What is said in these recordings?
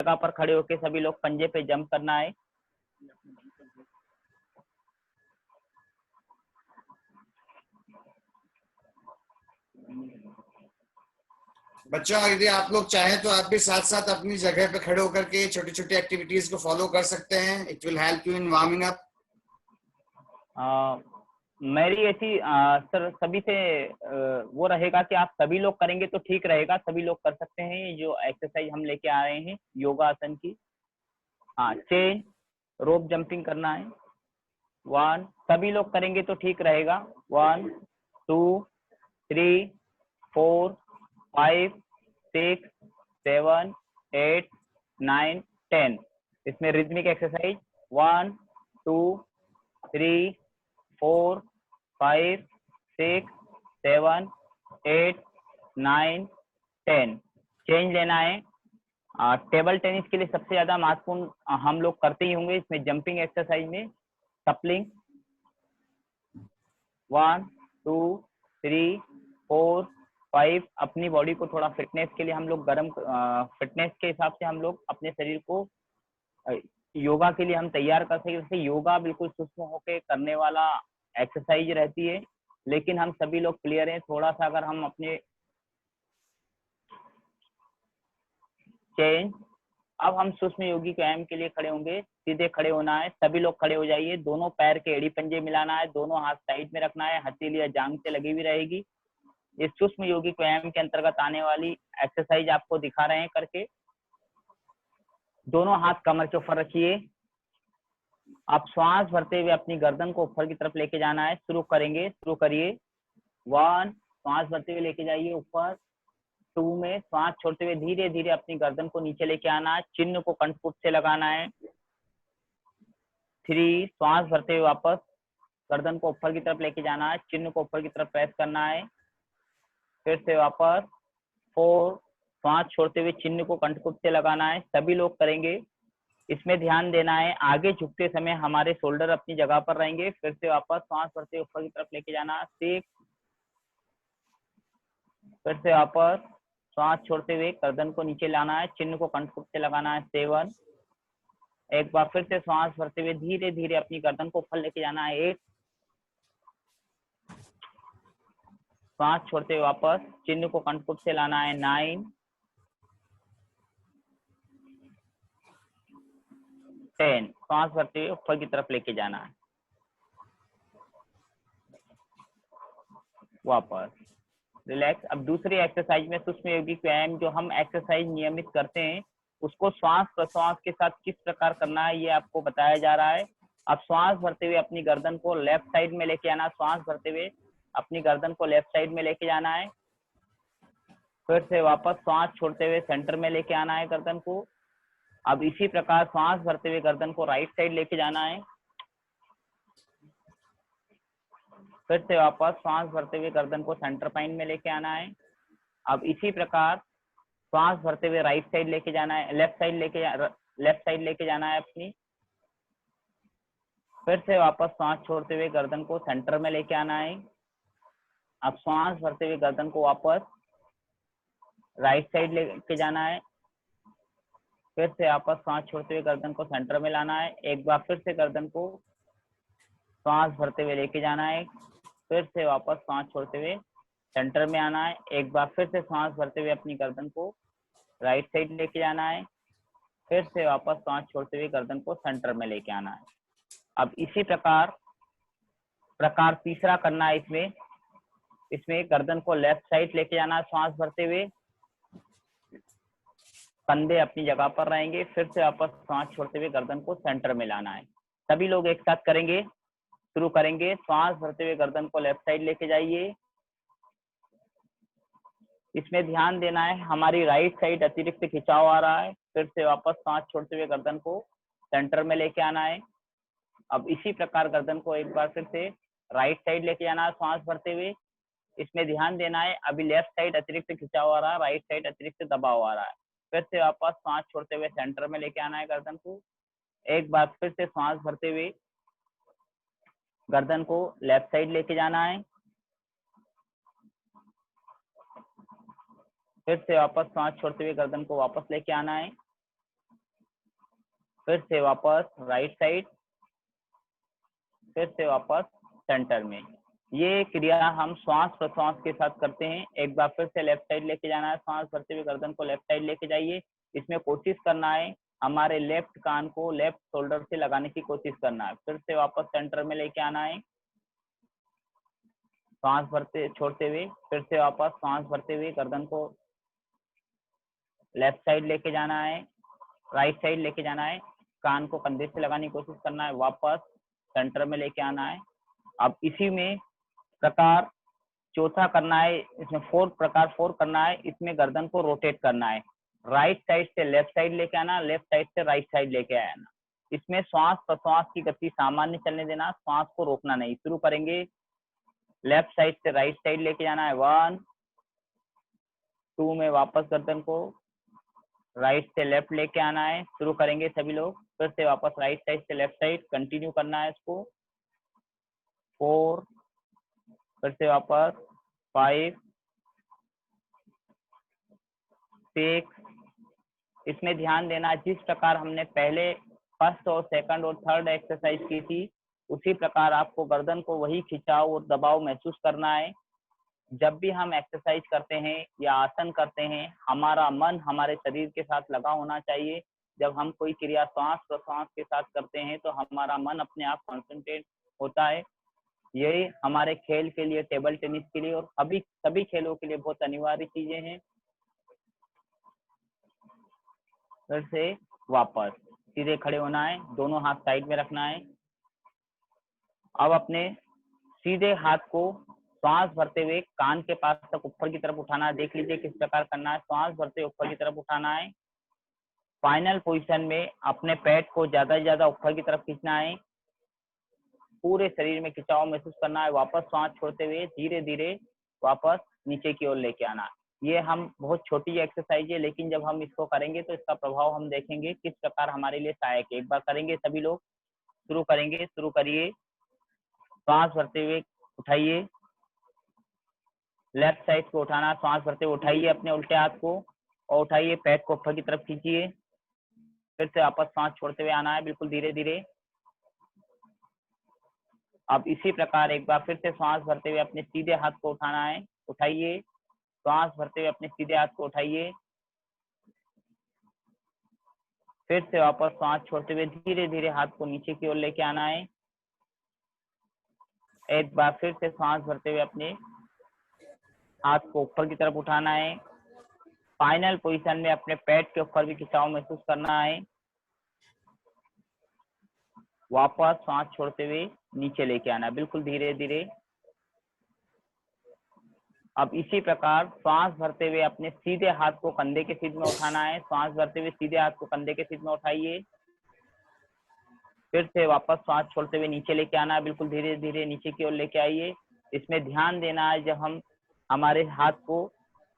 जगह पर खड़े होके सभी लोग पंजे पे जंप करना है। बच्चों यदि आप लोग चाहें तो आप भी साथ साथ अपनी जगह पे खड़े होकर के छोटी छोटी एक्टिविटीज को फॉलो कर सकते हैं। It will help you in warming up. मेरी ऐसी सर सभी से वो रहेगा कि आप सभी लोग करेंगे तो ठीक रहेगा, सभी लोग कर सकते हैं ये जो एक्सरसाइज हम लेके आ रहे हैं योगा आसन की। हाँ, चेन रोप जंपिंग करना है। 1, सभी लोग करेंगे तो ठीक रहेगा। 1 2 3 4 5 6 7 8 9 10। इसमें रिदमिक एक्सरसाइज 1 2 3 4 5 6 7 8 9 10। चेंज लेना है। टेबल टेनिस के लिए सबसे ज्यादा महत्वपूर्ण हम लोग करते ही होंगे इसमें जंपिंग एक्सरसाइज में कपलिंग। 1 2 3 4 5। अपनी बॉडी को थोड़ा फिटनेस के लिए हम लोग फिटनेस के हिसाब से हम लोग अपने शरीर को योगा के लिए हम तैयार कर सके। जैसे योगा बिल्कुल सूक्ष्म होके करने वाला एक्सरसाइज रहती है, लेकिन हम सभी लोग क्लियर हैं। थोड़ा सा अगर हम अपने चेंज, अब हम सूक्ष्म योगी व्यायाम के लिए खड़े होंगे। सीधे खड़े होना है, सभी लोग खड़े हो जाइए। दोनों पैर के एड़ी पंजे मिलाना है, दोनों हाथ साइड में रखना है, हथेली या जांग से लगी हुई रहेगी। ये सूक्ष्म योगी व्यायाम के अंतर्गत आने वाली एक्सरसाइज आपको दिखा रहे हैं करके। दोनों हाथ कमर के ऊपर रखिए। आप श्वास भरते हुए अपनी गर्दन को ऊपर की तरफ लेके जाना है। शुरू करेंगे, शुरू करिए। 1, श्वास भरते हुए लेके जाइए ऊपर। 2 में श्वास छोड़ते हुए धीरे धीरे अपनी गर्दन को नीचे लेके आना है, चिन्ह को कंठपुट से लगाना है। 3, श्वास भरते हुए वापस गर्दन को ऊपर की तरफ लेके जाना है, चिन्ह को ऊपर की तरफ प्रेस करना है। फिर से वापस 4, श्वास छोड़ते हुए चिन्ह को कंठपुट से लगाना है। सभी लोग करेंगे। इसमें ध्यान देना है आगे झुकते समय हमारे शोल्डर अपनी जगह पर रहेंगे। फिर से वापस श्वास भरते हुए ऊपर की तरफ लेके जाना। 6, फिर से वापस श्वास छोड़ते हुए गर्दन को नीचे लाना है, चिन्ह को कंठपुट से लगाना है। 7, एक बार फिर से श्वास भरते हुए धीरे धीरे अपनी गर्दन को ऊपर लेके जाना है। 8, श्वास छोड़ते हुए वापस चिन्ह को कंठपुट से लाना है। 9, 10, श्वास भरते हुए ऊपर की तरफ लेके जाना है। वापस रिलैक्स। अब दूसरी एक्सरसाइज में सूक्ष्म योगिक व्यायाम जो हम एक्सरसाइज नियमित करते हैं उसको श्वास प्रश्वास के साथ किस प्रकार करना है ये आपको बताया जा रहा है। अब श्वास भरते हुए अपनी गर्दन को लेफ्ट साइड में लेके आना। श्वास भरते हुए अपनी गर्दन को लेफ्ट साइड में लेके जाना है। फिर से वापस श्वास छोड़ते हुए सेंटर में लेके आना है गर्दन को। अब इसी प्रकार श्वास भरते हुए गर्दन को राइट साइड लेके जाना है। फिर से वापस श्वास भरते हुए गर्दन को सेंटर पॉइंट में लेके आना है। अब इसी प्रकार श्वास भरते हुए राइट साइड लेके जाना है, लेफ्ट साइड लेके जाना है अपनी। फिर से वापस श्वास छोड़ते हुए गर्दन को सेंटर में लेके आना है। अब श्वास भरते हुए गर्दन को वापस राइट साइड लेके जाना है। फिर से वापस श्वास छोड़ते हुए गर्दन को सेंटर में लाना है। एक बार फिर से गर्दन को श्वास भरते हुए लेके जाना है। फिर से वापस श्वास छोड़ते हुए सेंटर में आना है। एक बार फिर से श्वास भरते हुए अपनी गर्दन को राइट साइड लेके जाना है। फिर से वापस श्वास छोड़ते हुए गर्दन को सेंटर में लेके आना है। अब इसी प्रकार तीसरा करना है। इसमें गर्दन को लेफ्ट साइड लेके जाना है श्वास भरते हुए, कंधे अपनी जगह पर रहेंगे। फिर से वापस श्वास छोड़ते हुए गर्दन को सेंटर में लाना है। सभी लोग एक साथ करेंगे। शुरू करेंगे। श्वास भरते हुए गर्दन को लेफ्ट साइड लेके जाइए। इसमें ध्यान देना है हमारी राइट साइड अतिरिक्त खिंचाव आ रहा है। फिर से वापस सांस छोड़ते हुए गर्दन को सेंटर में लेके आना है। अब इसी प्रकार गर्दन को एक बार फिर से राइट साइड लेके जाना है सांस भरते हुए। इसमें ध्यान देना है अभी लेफ्ट साइड अतिरिक्त खिंचाव आ रहा है, राइट साइड अतिरिक्त दबाव आ रहा है। फिर से वापस सांस छोड़ते हुए सेंटर में लेके आना है गर्दन को। एक बार फिर से सांस भरते हुए गर्दन को लेफ्ट साइड लेके जाना है। फिर से वापस सांस छोड़ते हुए गर्दन को वापस लेके आना है। फिर से वापस राइट साइड, फिर से वापस सेंटर में। ये क्रिया हम श्वास प्रश्वास के साथ करते हैं। एक बार फिर से लेफ्ट साइड लेके जाना है, श्वास भरते हुए गर्दन को लेफ्ट साइड लेके जाइए। इसमें कोशिश करना है हमारे लेफ्ट कान को लेफ्ट शोल्डर से लगाने की कोशिश करना है। फिर से वापस सेंटर में लेके आना है, सांस भरते छोड़ते हुए, फिर से वापस सांस भरते हुए गर्दन को लेफ्ट साइड लेके जाना है, राइट साइड लेके जाना है, कान को कंधे से लगाने की कोशिश करना है, वापस सेंटर में लेके आना है। अब इसी में प्रकार चौथा करना है, इसमें फोर करना है। इसमें गर्दन को रोटेट करना है, राइट साइड से लेफ्ट साइड लेके आना, लेफ्ट साइड से राइट साइड लेके आना। इसमें श्वास प्रश्वास की गति सामान्य चलने देना, श्वास को रोकना नहीं। शुरू करेंगे, लेफ्ट साइड से राइट साइड लेके जाना है 1 2 में, वापस गर्दन को राइट से लेफ्ट लेके आना है। शुरू करेंगे सभी लोग, फिर से वापस राइट साइड से लेफ्ट साइड कंटिन्यू करना है इसको। 4, फिर से वापस 5 6। इसमें ध्यान देना, जिस प्रकार हमने पहले फर्स्ट और सेकंड और थर्ड एक्सरसाइज की थी, उसी प्रकार आपको गर्दन को वही खिंचाव और दबाव महसूस करना है। जब भी हम एक्सरसाइज करते हैं या आसन करते हैं, हमारा मन हमारे शरीर के साथ लगा होना चाहिए। जब हम कोई क्रिया श्वास प्रश्वास के साथ करते हैं तो हमारा मन अपने आप कॉन्सेंट्रेट होता है। यही हमारे खेल के लिए, टेबल टेनिस के लिए और सभी खेलों के लिए बहुत अनिवार्य चीजें हैं। फिर से वापस सीधे खड़े होना है, दोनों हाथ साइड में रखना है। अब अपने सीधे हाथ को श्वास भरते हुए कान के पास तक ऊपर की तरफ उठाना है। देख लीजिए किस प्रकार करना है। श्वास भरते हुए ऊपर की तरफ उठाना है। फाइनल पोजीशन में अपने पेट को ज्यादा से ज्यादा ऊपर की तरफ खींचना है, पूरे शरीर में खिंचाव महसूस करना है। वापस श्वास छोड़ते हुए धीरे धीरे वापस नीचे की ओर लेके आना है। ये हम बहुत छोटी एक्सरसाइज है, लेकिन जब हम इसको करेंगे तो इसका प्रभाव हम देखेंगे किस प्रकार हमारे लिए सहायक है। एक बार करेंगे सभी लोग, शुरू करेंगे, शुरू करिए। श्वास भरते हुए उठाइए, लेफ्ट साइड को उठाना, सांस भरते हुए उठाइए अपने उल्टे हाथ को और उठाइए, पैर को ऊपर की तरफ खींचिए। फिर से वापस सांस छोड़ते हुए आना है, बिल्कुल धीरे धीरे। अब इसी प्रकार एक बार फिर से सांस भरते हुए अपने सीधे हाथ को उठाना है, उठाइए। सांस भरते हुए अपने सीधे हाथ को उठाइए, फिर से वापस सांस छोड़ते हुए धीरे धीरे हाथ को नीचे की ओर लेके आना है। एक बार फिर से सांस भरते हुए अपने हाथ को ऊपर की तरफ उठाना है। फाइनल पोजीशन में अपने पेट के ऊपर भी खिंचाव महसूस करना है। वापस सांस छोड़ते हुए नीचे लेके आना है, बिल्कुल धीरे धीरे। अब इसी प्रकार सांस भरते हुए अपने सीधे हाथ को कंधे के सीध में उठाना है। सांस भरते हुए सीधे हाथ को कंधे के सीध में उठाइए, फिर से वापस सांस छोड़ते हुए नीचे लेके आना है, बिल्कुल धीरे धीरे नीचे की ओर लेके आइए। इसमें ध्यान देना है, जब हम हमारे हाथ को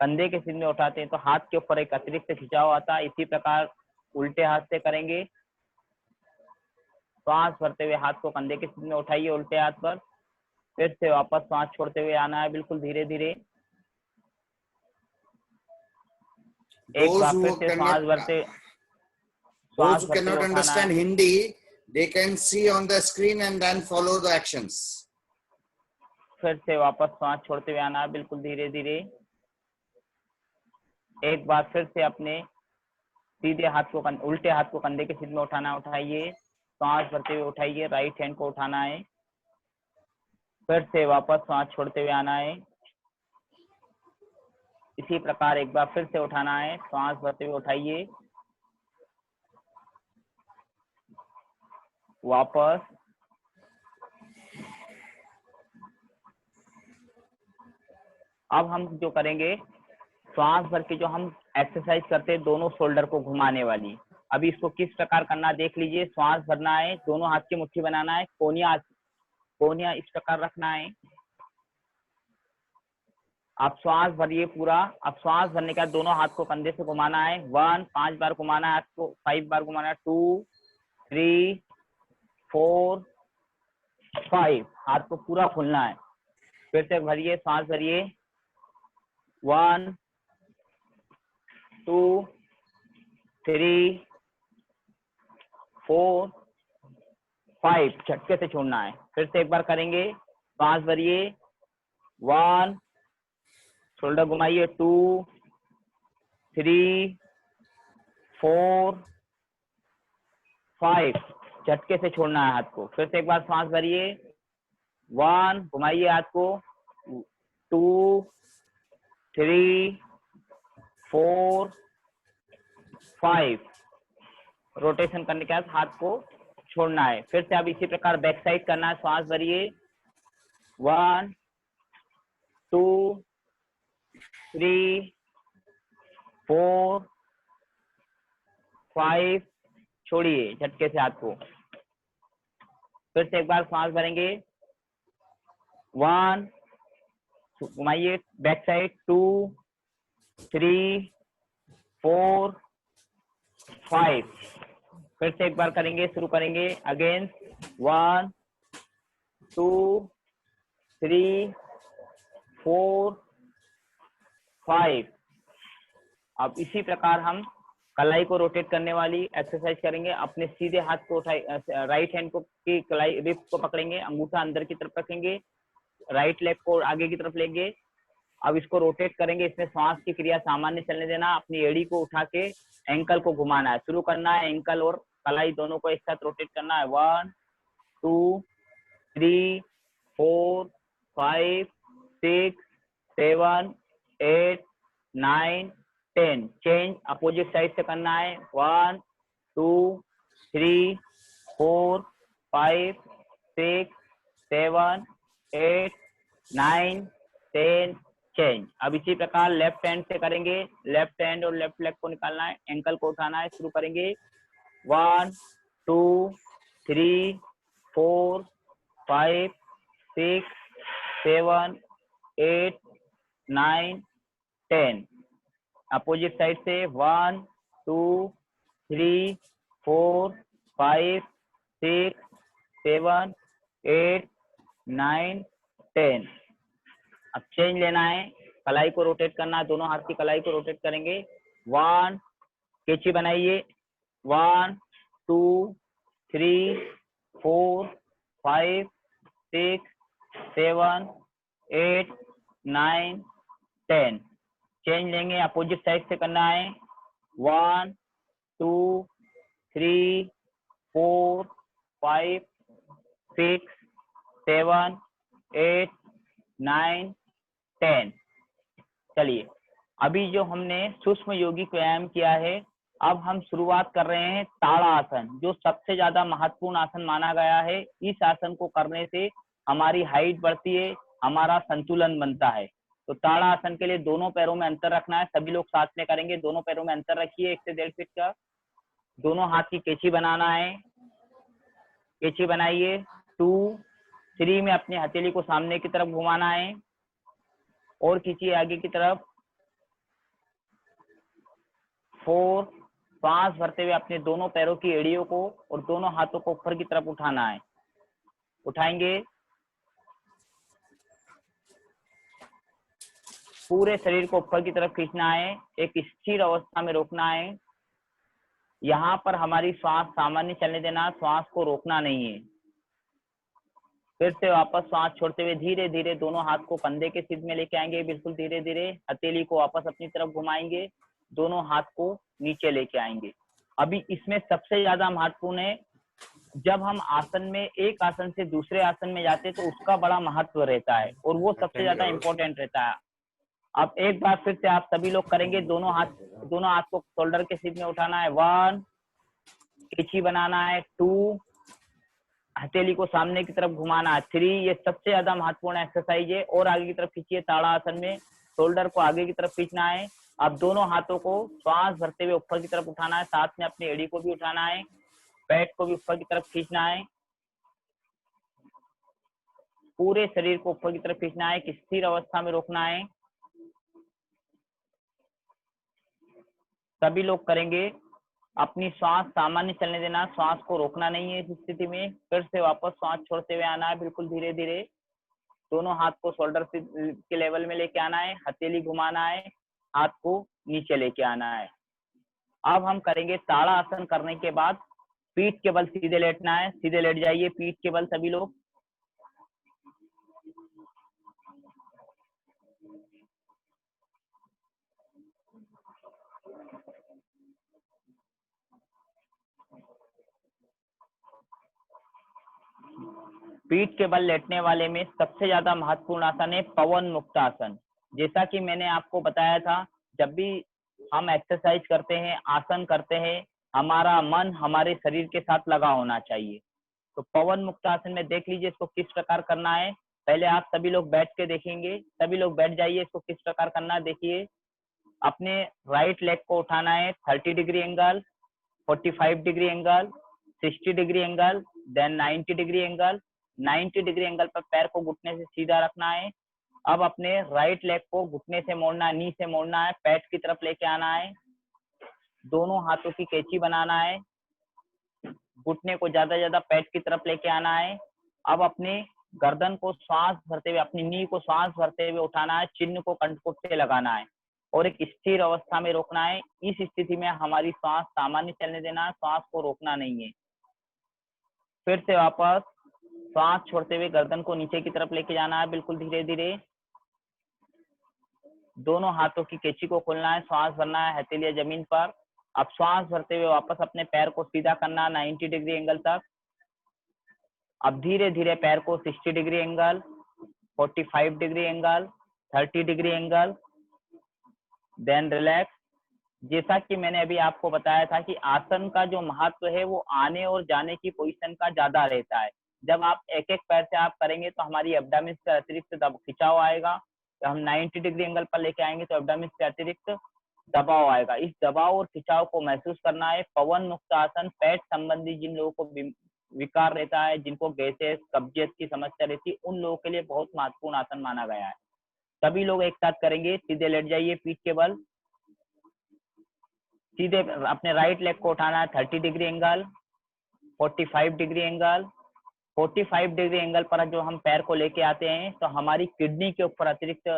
कंधे के सीध में उठाते हैं तो हाथ के ऊपर एक अतिरिक्त खिंचाव आता है। इसी प्रकार उल्टे हाथ से करेंगे। सांस भरते हुए हाथ को कंधे के सीध में उठाइए उल्टे हाथ पर, फिर से वापस सांस छोड़ते हुए आना है, बिल्कुल धीरे धीरे। एक बार फिर से सांस भरते Those who हुए cannot उठाना understand है। Hindi, they can see on the screen and then follow the actions. फिर से वापस सांस छोड़ते हुए आना है, बिल्कुल धीरे धीरे। एक बार फिर से अपने सीधे हाथ को उल्टे हाथ को कंधे के सीध में उठाना, उठाइए। सांस भरते हुए उठाइए, राइट हैंड को उठाना है, फिर से वापस सांस छोड़ते हुए आना है। इसी प्रकार एक बार फिर से उठाना है, सांस भरते हुए उठाइए, वापस। अब हम जो करेंगे, सांस भर के जो हम एक्सरसाइज करते हैं दोनों शोल्डर को घुमाने वाली, अभी इसको किस प्रकार करना देख लीजिए। सांस भरना है, दोनों हाथ की मुट्ठी बनाना है, कोनिया इस प्रकार रखना है। आप श्वास भरिए पूरा। अब श्वास भरने के बाद दोनों हाथ को कंधे से घुमाना है। 1 5 बार घुमाना है, हाथ को 5 बार घुमाना है। 2 3 4 5, हाथ को पूरा खोलना है। फिर से भरिए, सांस भरिए। 1 2 3 4 5 झटके से छोड़ना है। फिर से एक बार करेंगे, सांस भरिए 1, शोल्डर घुमाइए 2 3 4 5 झटके से छोड़ना है हाथ को। फिर से एक बार सांस भरिए 1, घुमाइए हाथ को 2 3 4 5 रोटेशन करने के बाद हाथ को छोड़ना है। फिर से अब इसी प्रकार बैक साइड करना है। सांस भरिए 1 2 3 4 5 छोड़िए झटके से हाथ को। फिर से एक बार सांस भरेंगे 1, घुमाइए बैक साइड 2 3 4 5 फिर से एक बार करेंगे, शुरू करेंगे अगेन 1 2 3 4 5। अब इसी प्रकार हम कलाई को रोटेट करने वाली एक्सरसाइज करेंगे। अपने सीधे हाथ को उठाए, राइट हैंड को की कलाई रिप को पकड़ेंगे, अंगूठा अंदर की तरफ रखेंगे, राइट लेग को आगे की तरफ लेंगे। अब इसको रोटेट करेंगे। इसमें श्वास की क्रिया सामान्य चलने देना। अपनी एड़ी को उठा के एंकल को घुमाना है। शुरू करना है, एंकल और कलाई दोनों को एक साथ रोटेट करना है। 1 2 3 4 5 6 7 8 9 10। चेंज अपोजिट साइड से करना है। 1 2 3 4 5 6 7 8 9 10 चेंज। अब इसी प्रकार लेफ्ट हैंड से करेंगे। लेफ्ट हैंड और लेफ्ट लेग को निकालना है, एंकल को उठाना है। शुरू करेंगे 1 2 3 4 5 6 7 8 9 10। अपोजिट साइड से 1 2 3 4 5 6 7 8 9 10। अब चेंज लेना है, कलाई को रोटेट करना है, दोनों हाथ की कलाई को रोटेट करेंगे। 1 कैची बनाइए 1 2 3 4 5 6 7 8 9 10। चेंज लेंगे, अपोजिट साइड से करना है। 1 2 3 4 5 6 7 8 9 10। चलिए, अभी जो हमने सूक्ष्म यौगिक व्यायाम किया है, अब हम शुरुआत कर रहे हैं ताड़ासन, जो सबसे ज्यादा महत्वपूर्ण आसन माना गया है। इस आसन को करने से हमारी हाइट बढ़ती है, हमारा संतुलन बनता है। तो ताड़ासन के लिए दोनों पैरों में अंतर रखना है। सभी लोग साथ में करेंगे। दोनों पैरों में अंतर रखिए 1 से 1.5 फीट का। दोनों हाथ की कैची बनाना है। कैची बनाइए 2 3 में अपनी हथेली को सामने की तरफ घुमाना है और खींचिए आगे की तरफ। 4 सांस भरते हुए अपने दोनों पैरों की एड़ियों को और दोनों हाथों को ऊपर की तरफ उठाना है। उठाएंगे, पूरे शरीर को ऊपर की तरफ खींचना है, एक स्थिर अवस्था में रोकना है। यहाँ पर हमारी श्वास सामान्य चलने देना, श्वास को रोकना नहीं है। फिर से वापस सांस छोड़ते हुए धीरे धीरे दोनों हाथ को कंधे के सीध में लेके आएंगे, बिल्कुल धीरे धीरे। हथेली को वापस अपनी तरफ घुमाएंगे, दोनों हाथ को नीचे लेके आएंगे। अभी इसमें सबसे ज्यादा महत्वपूर्ण है, जब हम आसन में एक आसन से दूसरे आसन में जाते हैं तो उसका बड़ा महत्व रहता है और वो सबसे ज्यादा इम्पोर्टेंट रहता है। अब एक बार फिर से आप सभी लोग करेंगे। दोनों हाथ को शोल्डर के सीध में उठाना है। 1 कैची बनाना है। 2 हथेली को सामने की तरफ घुमाना है। 3 ये सबसे ज्यादा महत्वपूर्ण एक्सरसाइज है। और आगे की तरफ खींचिए, ताड़ासन में शोल्डर को आगे की तरफ खींचना है। अब दोनों हाथों को श्वास भरते हुए ऊपर की तरफ उठाना है, साथ में अपनी एड़ी को भी उठाना है, पेट को भी ऊपर की तरफ खींचना है, पूरे शरीर को ऊपर की तरफ खींचना है, एक स्थिर अवस्था में रोकना है। सभी लोग करेंगे। अपनी श्वास सामान्य चलने देना, श्वास को रोकना नहीं है इस स्थिति में। फिर से वापस श्वास छोड़ते हुए आना है, बिल्कुल धीरे धीरे। दोनों हाथ को शोल्डर के लेवल में लेके आना है, हथेली घुमाना है, हाथ को नीचे लेके आना है। अब हम करेंगे ताड़ासन। करने के बाद पीठ के बल सीधे लेटना है, सीधे लेट जाइए पीठ के बल सभी लोग। पीठ के बल लेटने वाले में सबसे ज्यादा महत्वपूर्ण आसन है पवन मुक्त आसन। जैसा कि मैंने आपको बताया था, जब भी हम एक्सरसाइज करते हैं, आसन करते हैं, हमारा मन हमारे शरीर के साथ लगा होना चाहिए। तो पवन मुक्त आसन में देख लीजिए इसको किस प्रकार करना है। पहले आप सभी लोग बैठ के देखेंगे, सभी लोग बैठ जाइए, इसको किस प्रकार करना है देखिए। अपने राइट लेग को उठाना है 30 degree angle, 45 degree angle, 60 degree angle, then 90 degree angle. 90 degree angle पर पैर को घुटने से सीधा रखना है। अब अपने राइट लेग को घुटने से मोड़ना है, नी से मोड़ना है, पैट की तरफ लेके आना है, दोनों हाथों की कैंची बनाना है, घुटने को ज्यादा पैट की तरफ लेके आना है। अब अपने गर्दन को श्वास भरते हुए, अपनी नी को श्वास भरते हुए उठाना है, चिन्ह को कंठपुट से लगाना है और एक स्थिर अवस्था में रोकना है। इस स्थिति में हमारी श्वास सामान्य चलने देना है, श्वास को रोकना नहीं है। फिर से वापस श्वास छोड़ते हुए गर्दन को नीचे की तरफ लेके जाना है, बिल्कुल धीरे धीरे। दोनों हाथों की कैंची को खोलना है, श्वास भरना है हथेलियां जमीन पर। अब श्वास भरते हुए वापस अपने पैर को सीधा करना है 90 डिग्री एंगल तक। अब धीरे धीरे पैर को 60 degree angle, 45 degree angle, 30 degree angle, then relax. जैसा कि मैंने अभी आपको बताया था कि आसन का जो महत्व है वो आने और जाने की पोजीशन का ज्यादा रहता है। जब आप एक एक पैर से आप करेंगे तो हमारी एब्डामिन से अतिरिक्त खिंचाव आएगा। जब हम 90 डिग्री एंगल पर लेके आएंगे तो एब्डामिन से अतिरिक्त दबाव आएगा। इस दबाव और खिंचाव को महसूस करना है। पवन मुक्त आसन पेट संबंधी जिन लोगों को विकार रहता है, जिनको गैसेस कब्जियत की समस्या रहती है, उन लोगों के लिए बहुत महत्वपूर्ण आसन माना गया है। सभी लोग एक साथ करेंगे, सीधे लेट जाइए पीठ के बल, सीधे अपने राइट लेग को उठाना है 30 degree angle, 45 degree angle. 45 degree angle पर जो हम पैर को लेके आते हैं तो हमारी किडनी के ऊपर अतिरिक्त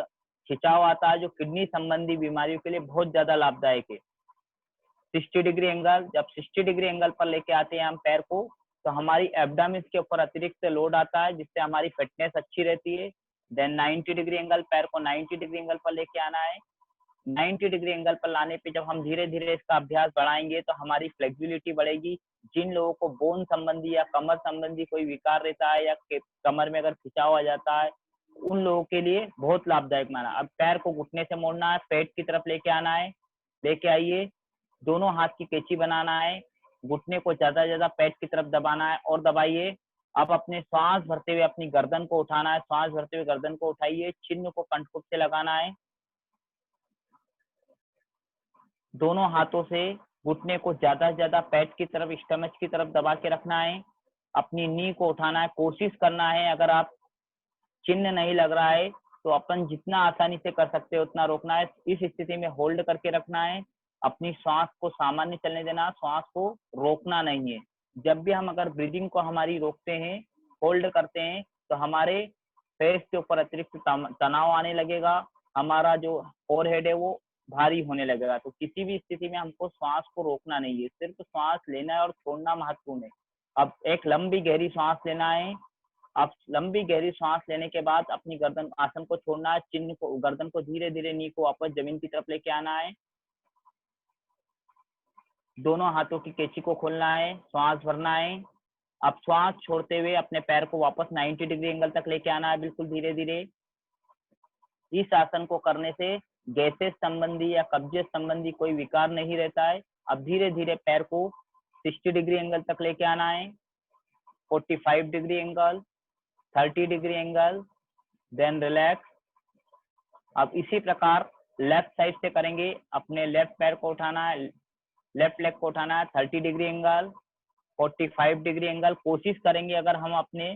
खिंचाव आता है, जो किडनी संबंधी बीमारियों के लिए बहुत ज्यादा लाभदायक है। 60 डिग्री एंगल, जब 60 डिग्री एंगल पर लेके आते हैं हम पैर को तो हमारी एब्डामिन के ऊपर अतिरिक्त लोड आता है, जिससे हमारी फिटनेस अच्छी रहती है। देन 90 डिग्री एंगल, पैर को 90 डिग्री एंगल पर लेके आना है। 90 डिग्री एंगल पर लाने पे जब हम धीरे धीरे इसका अभ्यास बढ़ाएंगे तो हमारी फ्लेक्सिबिलिटी बढ़ेगी। जिन लोगों को बोन संबंधी या कमर संबंधी कोई विकार रहता है या कमर में अगर खिंचाव आ जाता है, उन लोगों के लिए बहुत लाभदायक माना। अब पैर को घुटने से मोड़ना है, पेट की तरफ लेके आना है, लेके आइए, दोनों हाथ की कैंची बनाना है, घुटने को ज्यादा पेट की तरफ दबाना है और दबाइए। अब अपने श्वास भरते हुए अपनी गर्दन को उठाना है, श्वास भरते हुए गर्दन को उठाइए, चिन्ह को कंठपुट से लगाना है। दोनों हाथों से घुटने को ज्यादा पेट की तरफ, स्टमच की तरफ दबा के रखना है। अपनी नी को उठाना है, कोशिश करना है अगर आप चिन्ह नहीं लग रहा है तो अपन जितना आसानी से कर सकते हो उतना रोकना है। इस स्थिति में होल्ड करके रखना है, अपनी श्वास को सामान्य चलने देना, श्वास को रोकना नहीं है। जब भी हम अगर ब्रीदिंग को हमारी रोकते हैं, होल्ड करते हैं, तो हमारे फेस के ऊपर अतिरिक्त तनाव आने लगेगा, हमारा जो फोरहेड है वो भारी होने लगेगा। तो किसी भी स्थिति में हमको श्वास को रोकना नहीं है, सिर्फ श्वास लेना है और छोड़ना महत्वपूर्ण है। अब एक लंबी गहरी सांस लेना है। अब लंबी गहरी सांस लेने के बाद अपनी गर्दन, आसन को छोड़ना है, चिन्ह को, गर्दन को धीरे धीरे नी को वापस जमीन की तरफ लेके आना है। दोनों हाथों की कैंची को खोलना है, श्वास भरना है। अब श्वास छोड़ते हुए अपने पैर को वापस 90 डिग्री एंगल तक लेके आना है, बिल्कुल धीरे धीरे। इस आसन को करने से गैसेस संबंधी या कब्जियत संबंधी कोई विकार नहीं रहता है। अब धीरे धीरे पैर को 60 डिग्री एंगल तक लेके आना है, 45 degree angle, 30 degree angle, then relax. अब इसी प्रकार लेफ्ट साइड से करेंगे। अपने लेफ्ट पैर को उठाना है, लेफ्ट लेग को उठाना है, 30 डिग्री एंगल, 45 डिग्री एंगल। कोशिश करेंगे अगर हम अपने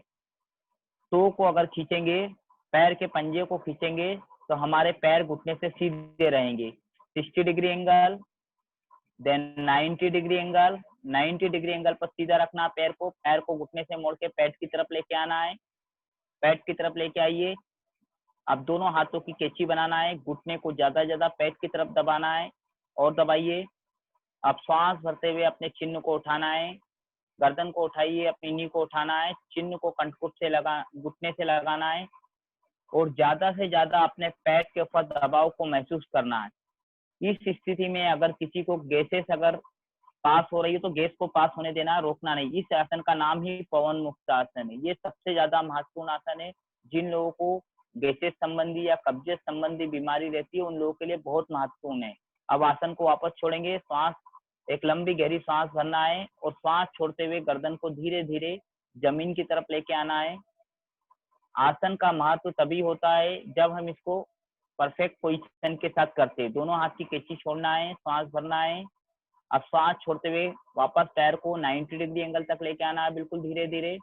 टो को अगर खींचेंगे, पैर के पंजे को खींचेंगे तो हमारे पैर घुटने से सीधे रहेंगे। 60 degree angle, then 90 degree angle. 90 degree angle पर सीधा रखना पैर को घुटने से मोड़ के पेट की तरफ लेके आना है, पेट की तरफ लेके आइए। अब दोनों हाथों की कैंची बनाना है, घुटने को ज्यादा पेट की तरफ दबाना है और दबाइए। अब श्वास भरते हुए अपने चिन्ह को उठाना है, गर्दन को उठाइए, अपनी नी को उठाना है, चिन्ह को कंठकुट से घुटने से लगाना है और ज्यादा से ज्यादा अपने पेट के ऊपर दबाव को महसूस करना है। इस स्थिति में अगर किसी को गैसेस अगर पास हो रही है तो गैस को पास होने देना, रोकना नहीं। इस आसन का नाम ही पवन मुक्त आसन है। ये सबसे ज्यादा महत्वपूर्ण आसन है। जिन लोगों को गैसेस संबंधी या कब्जियत संबंधी बीमारी रहती है उन लोगों के लिए बहुत महत्वपूर्ण है। अब आसन को वापस छोड़ेंगे, श्वास, एक लंबी गहरी सांस भरना है और श्वास छोड़ते हुए गर्दन को धीरे धीरे जमीन की तरफ लेके आना है। आसन का महत्व तभी होता है जब हम इसको परफेक्ट पोजीशन के साथ करते हैं। दोनों हाथ की कैंची छोड़ना है, श्वास भरना है। अब श्वास छोड़ते हुए वापस पैर को 90 डिग्री एंगल तक लेके आना है, बिल्कुल धीरे धीरे।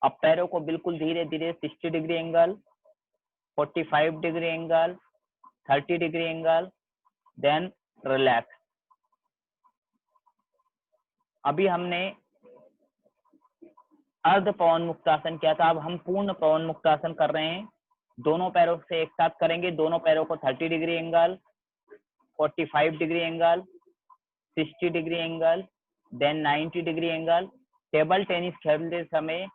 अब पैरों को बिल्कुल धीरे धीरे 60 degree angle, 45 degree angle, 30 degree angle, then relax. अभी हमने अर्ध पवन मुक्तासन किया था, अब हम पूर्ण पवन मुक्तासन कर रहे हैं। दोनों पैरों से एक साथ करेंगे। दोनों पैरों को 30 degree angle, 45 degree angle, 60 degree angle, then 90 degree angle. Table tennis खेलते समय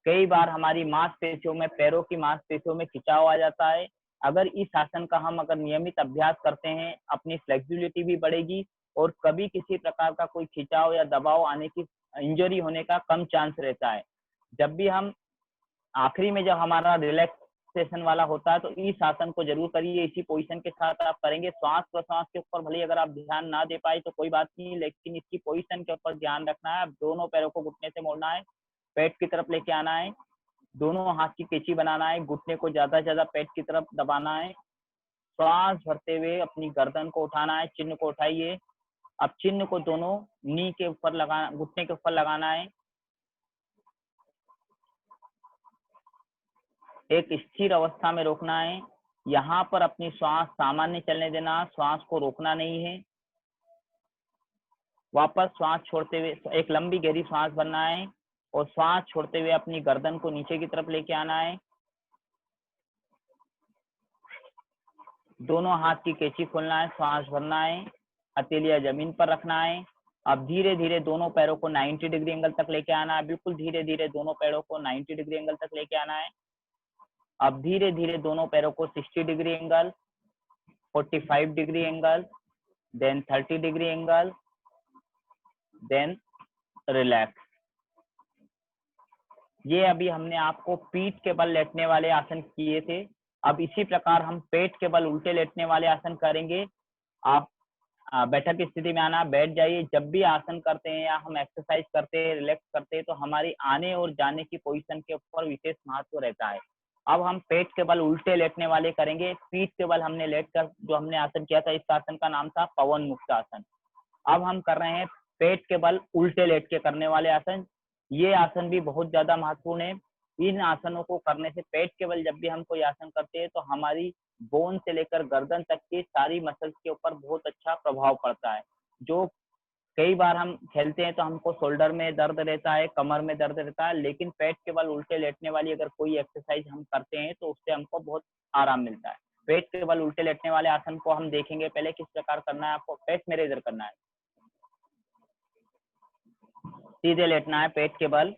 कई बार हमारी मांसपेशियों में, पैरों की मांसपेशियों में खिंचाव आ जाता है। अगर इस आसन का हम अगर नियमित अभ्यास करते हैं, अपनी फ्लेक्सिबिलिटी भी बढ़ेगी और कभी किसी प्रकार का कोई खिंचाव या दबाव आने की, इंजरी होने का कम चांस रहता है। जब भी हम आखिरी में जब हमारा रिलैक्सेशन वाला होता है तो इस आसन को जरूर करिए। इसी पोजीशन के साथ आप करेंगे। श्वास प्रश्वास के ऊपर भले अगर आप ध्यान ना दे पाए तो कोई बात नहीं, लेकिन इसकी पोजीशन के ऊपर ध्यान रखना है। अब दोनों पैरों को घुटने से मोड़ना है, पेट की तरफ लेके आना है, दोनों हाथ की कैंची बनाना है, घुटने को ज्यादा से ज्यादा पेट की तरफ दबाना है। श्वास भरते हुए अपनी गर्दन को उठाना है, चिन्ह को उठाइए। अब चिन्ह को दोनों नी के ऊपर लगाना, घुटने के ऊपर लगाना है। एक स्थिर अवस्था में रोकना है। यहाँ पर अपनी श्वास सामान्य चलने देना, श्वास को रोकना नहीं है। वापस श्वास छोड़ते हुए एक लंबी गहरी श्वास भरना है और श्वास छोड़ते हुए अपनी गर्दन को नीचे की तरफ लेके आना है। दोनों हाथ की कैंची खोलना है, श्वास भरना है, हथेलियां जमीन पर रखना है। अब धीरे धीरे दोनों पैरों को 90 डिग्री एंगल तक लेके आना है, बिल्कुल धीरे धीरे दोनों पैरों को 90 डिग्री एंगल तक लेके आना है। अब धीरे धीरे दोनों पैरों को 60 degree angle, 45 degree angle, then 30 degree angle, then relax. ये अभी हमने आपको पीठ के बल लेटने वाले आसन किए थे। अब इसी प्रकार हम पेट के बल उल्टे लेटने वाले आसन करेंगे। आप बैठक की स्थिति में आना, बैठ जाइए। जब भी आसन करते हैं या हम एक्सरसाइज करते हैं, रिलैक्स करते हैं तो हमारी आने और जाने की पोजीशन के ऊपर विशेष महत्व रहता है। अब हम पेट के बल उल्टे लेटने वाले करेंगे। पीठ के बल हमने लेट कर जो हमने आसन किया था, इस आसन का नाम था पवन मुक्त आसन। अब हम कर रहे हैं पेट के बल उल्टे लेट के करने वाले आसन। ये आसन भी बहुत ज्यादा महत्वपूर्ण है। इन आसनों को करने से पेट के बल जब भी हम कोई आसन करते हैं तो हमारी बोन से लेकर गर्दन तक की सारी मसल्स के ऊपर बहुत अच्छा प्रभाव पड़ता है। जो कई बार हम खेलते हैं तो हमको शोल्डर में दर्द रहता है, कमर में दर्द रहता है, लेकिन पेट के बल उल्टे लेटने वाली अगर कोई एक्सरसाइज हम करते हैं तो उससे हमको बहुत आराम मिलता है। पेट के बल उल्टे लेटने वाले आसन को हम देखेंगे। पहले किस प्रकार करना है आपको। पेट मेरे इधर करना है, सीधे लेटना है पेट के बल।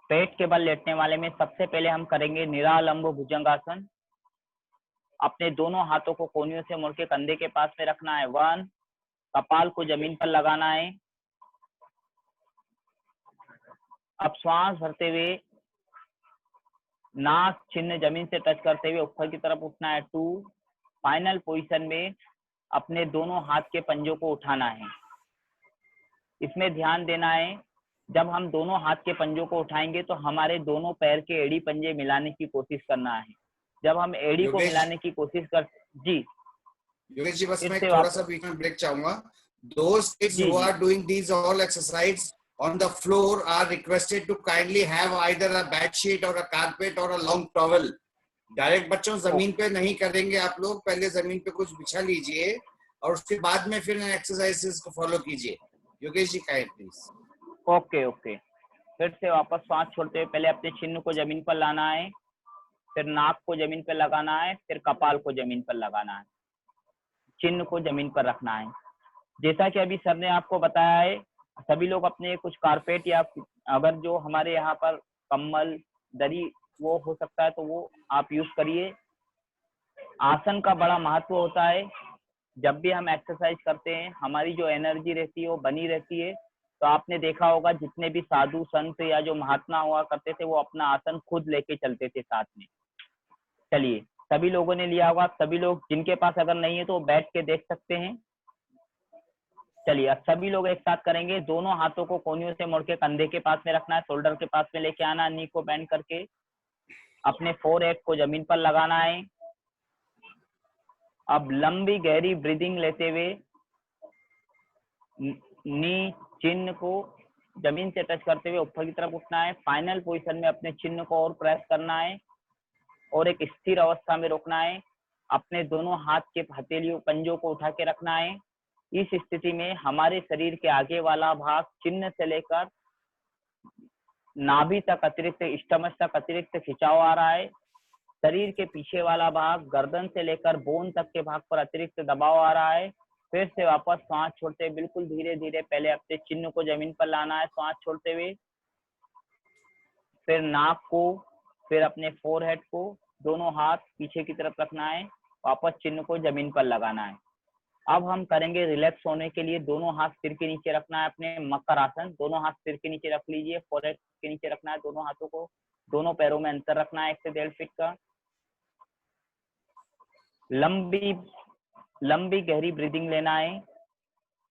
पेट के बल लेटने वाले में सबसे पहले हम करेंगे निरालंब भुजंगासन। अपने दोनों हाथों को कोहनियों से मुड़ के कंधे के पास में रखना है। 1, कपाल को जमीन पर लगाना है। अब श्वास भरते हुए नाक चिन्ह जमीन से टच करते हुए ऊपर की तरफ उठना है। 2, फाइनल पोजीशन में अपने दोनों हाथ के पंजों को उठाना है। इसमें ध्यान देना है, जब हम दोनों हाथ के पंजों को उठाएंगे तो हमारे दोनों पैर के एड़ी पंजे मिलाने की कोशिश करना है। जब हम एड़ी को मिलाने की कोशिश कर जी योगेश जी, बस मैं थोड़ा सा बीच में ब्रेक चाहूंगा। Those kids who are doing these all exercise on the floor are requested to kindly have either a bed sheet or a carpet or a long towel. Direct बच्चों जमीन पे नहीं करेंगे आप लोग, पहले जमीन पे कुछ बिछा लीजिए और उसके बाद में फिर एक्सरसाइजेस को फॉलो कीजिए। Yogesh ji kind please. Okay. फिर से वापस सांस छोड़ते हुए पहले अपने चिन्ह को जमीन पर लाना है। फिर नाक को जमीन पर लगाना है, फिर कपाल को जमीन पर लगाना है, चिन्ह को जमीन पर रखना है। जैसा कि अभी सर ने आपको बताया है, सभी लोग अपने कुछ कारपेट या अगर जो हमारे यहाँ पर कम्बल दरी वो हो सकता है तो वो आप यूज करिए। आसन का बड़ा महत्व होता है। जब भी हम एक्सरसाइज करते हैं हमारी जो एनर्जी रहती है वो बनी रहती है। तो आपने देखा होगा जितने भी साधु संत या जो महात्मा हुआ करते थे वो अपना आसन खुद लेके चलते थे साथ में। चलिए, सभी लोगों ने लिया होगा। सभी लोग जिनके पास अगर नहीं है तो बैठ के देख सकते हैं। चलिए, अब सभी लोग एक साथ करेंगे। दोनों हाथों को कोहनियों से मोड़ के कंधे के पास में रखना है, शोल्डर के पास में लेके आना, नी को बेंड करके अपने फोरहेड को जमीन पर लगाना है। अब लंबी गहरी ब्रीदिंग लेते हुए नी चिन्ह को जमीन से टच करते हुए ऊपर की तरफ उठना है। फाइनल पोजीशन में अपने चिन्ह को और प्रेस करना है और एक स्थिर अवस्था में रोकना है। अपने दोनों हाथ के हथेलियों पंजों को उठा के रखना है। इस स्थिति में हमारे शरीर के आगे वाला भाग चिन्ह से लेकर नाभि तक अतिरिक्त स्टमक तक अतिरिक्त खिंचाव आ रहा है। शरीर के पीछे वाला भाग गर्दन से लेकर बोन तक के भाग पर अतिरिक्त दबाव आ रहा है। फिर से वापस सांस छोड़ते हुए बिल्कुल धीरे धीरे पहले अपने चिन्ह को जमीन पर लाना है सांस छोड़ते हुए, फिर नाक को, फिर अपने फोरहेड को, दोनों हाथ पीछे की तरफ रखना है, वापस चिन्ह को जमीन पर लगाना है। अब हम करेंगे रिलैक्स होने के लिए दोनों हाथ सिर के नीचे रखना है अपने मकर आसन। दोनों हाथ सिर के नीचे रख लीजिए, फोरहेड के नीचे रखना है दोनों हाथों को, दोनों पैरों में अंतर रखना है 1 से 1.5 फीट का। लंबी गहरी ब्रीदिंग लेना है,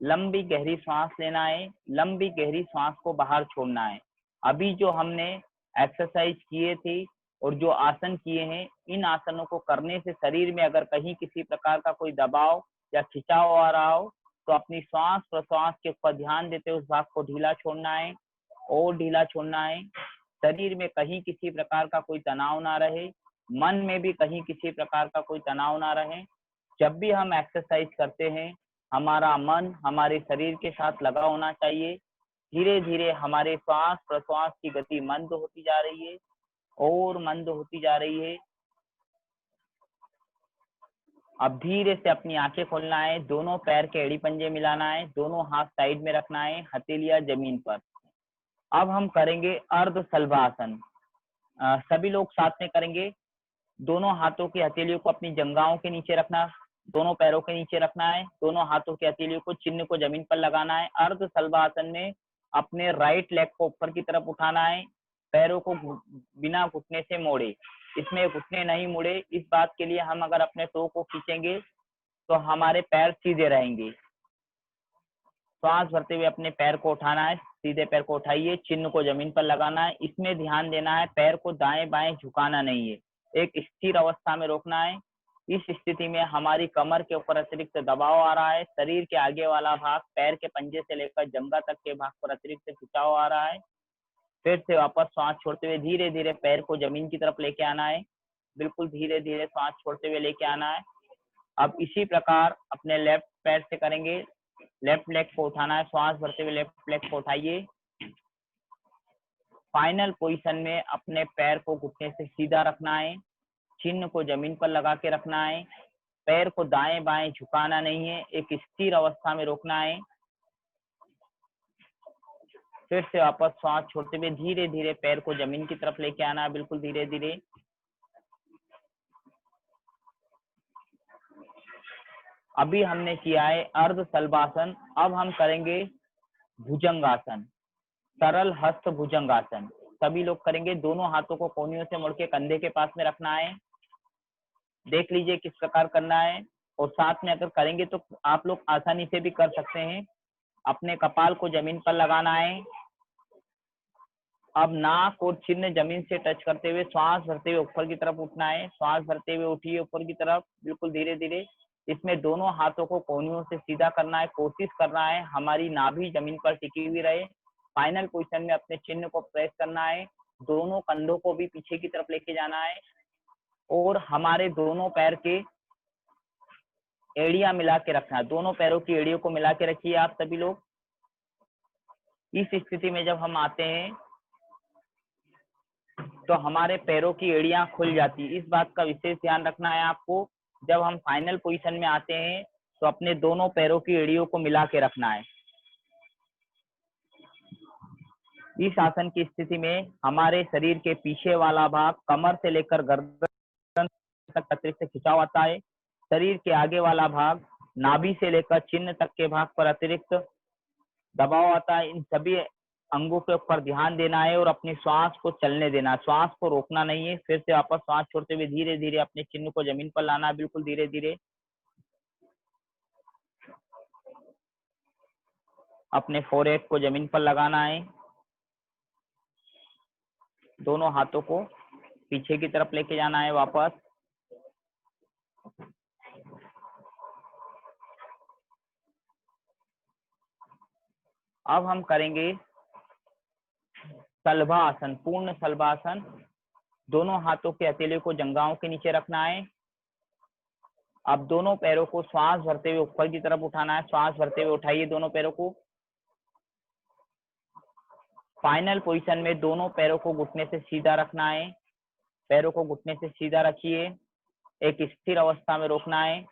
लंबी गहरी सांस लेना है, लंबी गहरी सांस को बाहर छोड़ना है। अभी जो हमने एक्सरसाइज किए थे और जो आसन किए हैं, इन आसनों को करने से शरीर में अगर कहीं किसी प्रकार का कोई दबाव या खिंचाव आ रहा हो तो अपनी श्वास प्रश्वास के ऊपर ध्यान देते उस भाग को ढीला छोड़ना है और ढीला छोड़ना है। शरीर में कहीं किसी प्रकार का कोई तनाव ना रहे, मन में भी कहीं किसी प्रकार का कोई तनाव ना रहे। जब भी हम एक्सरसाइज करते हैं हमारा मन हमारे शरीर के साथ लगा होना चाहिए। धीरे धीरे हमारे श्वास प्रश्वास की गति मंद होती जा रही है और मंद होती जा रही है। अब धीरे से अपनी आंखें खोलना है, दोनों पैर के एड़ी पंजे मिलाना है, दोनों हाथ साइड में रखना है, हथेलियां जमीन पर। अब हम करेंगे अर्ध शलभासन। सभी लोग साथ में करेंगे। दोनों हाथों की हथेलियों को अपनी जंघाओं के नीचे रखना, दोनों पैरों के नीचे रखना है, दोनों हाथों की हथेलियों को चिन्ह को जमीन पर लगाना है। अर्ध शलभासन में अपने राइट लेग को ऊपर की तरफ उठाना है, पैरों को बिना घुटने से मोड़े। इसमें घुटने नहीं मुड़े, इस बात के लिए हम अगर अपने टो को खींचेंगे तो हमारे पैर सीधे रहेंगे। श्वास भरते हुए अपने पैर को उठाना है, सीधे पैर को उठाइए, चिन्ह को जमीन पर लगाना है। इसमें ध्यान देना है पैर को दाएं बाएं झुकाना नहीं है, एक स्थिर अवस्था में रोकना है। इस स्थिति में हमारी कमर के ऊपर अतिरिक्त दबाव आ रहा है, शरीर के आगे वाला भाग पैर के पंजे से लेकर जंघा तक के भाग पर अतिरिक्त खिंचाव आ रहा है। फिर से वापस सांस छोड़ते हुए धीरे धीरे पैर को जमीन की तरफ लेके आना है, बिल्कुल धीरे धीरे सांस छोड़ते हुए लेके आना है। अब इसी प्रकार अपने लेफ्ट पैर से करेंगे, लेफ्ट लेग को उठाना है, श्वास भरते हुए लेफ्ट लेग को उठाइए। फाइनल पोजीशन में अपने पैर को घुटने से सीधा रखना है, चिन्ह को जमीन पर लगा के रखना है, पैर को दाएं बाएं झुकाना नहीं है, एक स्थिर अवस्था में रोकना है। फिर से वापस सांस छोड़ते हुए धीरे धीरे पैर को जमीन की तरफ लेके आना है, बिल्कुल धीरे धीरे। अभी हमने किया है अर्ध शलभासन, अब हम करेंगे भुजंगासन, सरल हस्त भुजंगासन। सभी लोग करेंगे। दोनों हाथों को कोहनियों से मुड़ के कंधे के पास में रखना है, देख लीजिए किस प्रकार करना है। और साथ में अगर करेंगे तो आप लोग आसानी से भी कर सकते हैं। अपने कपाल को जमीन पर लगाना है। अब नाक और चिन्ह जमीन से टच करते हुए श्वास भरते हुए ऊपर की तरफ उठना है, श्वास भरते हुए उठिए ऊपर की तरफ, बिल्कुल धीरे धीरे। इसमें दोनों हाथों को कोहनियों से सीधा करना है, कोशिश करना है हमारी नाभि जमीन पर टिकी हुई रहे। फाइनल पोजीशन में अपने चिन्ह को प्रेस करना है, दोनों कंधों को भी पीछे की तरफ लेके जाना है और हमारे दोनों पैर के एड़ियां मिला के रखना है, दोनों पैरों की एड़ियों को मिला के रखिए आप सभी लोग। इस स्थिति में जब हम आते हैं तो हमारे पैरों की एड़ियां खुल जाती। इस बात का विशेष ध्यान रखना है आपको। जब हम फाइनल पोजीशन में आते हैं तो अपने दोनों पैरों की एड़ियों को मिला के रखना है। इस आसन की स्थिति में हमारे शरीर के पीछे वाला भाग कमर से लेकर गर्दन तक अतिरिक्त खिंचाव आता है। शरीर के आगे वाला भाग नाभि से लेकर चिन्ह तक के भाग पर अतिरिक्त दबाव आता है। इन सभी अंगों के ऊपर ध्यान देना है और अपनी श्वास को चलने देना, श्वास को रोकना नहीं है। फिर से वापस श्वास छोड़ते हुए धीरे धीरे अपने चिन्ह को जमीन पर लाना है, बिल्कुल धीरे धीरे। अपने फोरहेड को जमीन पर लगाना है। दोनों हाथों को पीछे की तरफ लेके जाना है वापस। अब हम करेंगे सलभासन, पूर्ण सलभासन। दोनों हाथों के हथेली को जंघाओं के नीचे रखना है। अब दोनों पैरों को श्वास भरते हुए ऊपर की तरफ उठाना है। श्वास भरते हुए उठाइए दोनों पैरों को। फाइनल पोजीशन में दोनों पैरों को घुटने से सीधा रखना है। पैरों को घुटने से सीधा रखिए, एक स्थिर अवस्था में रोकना है।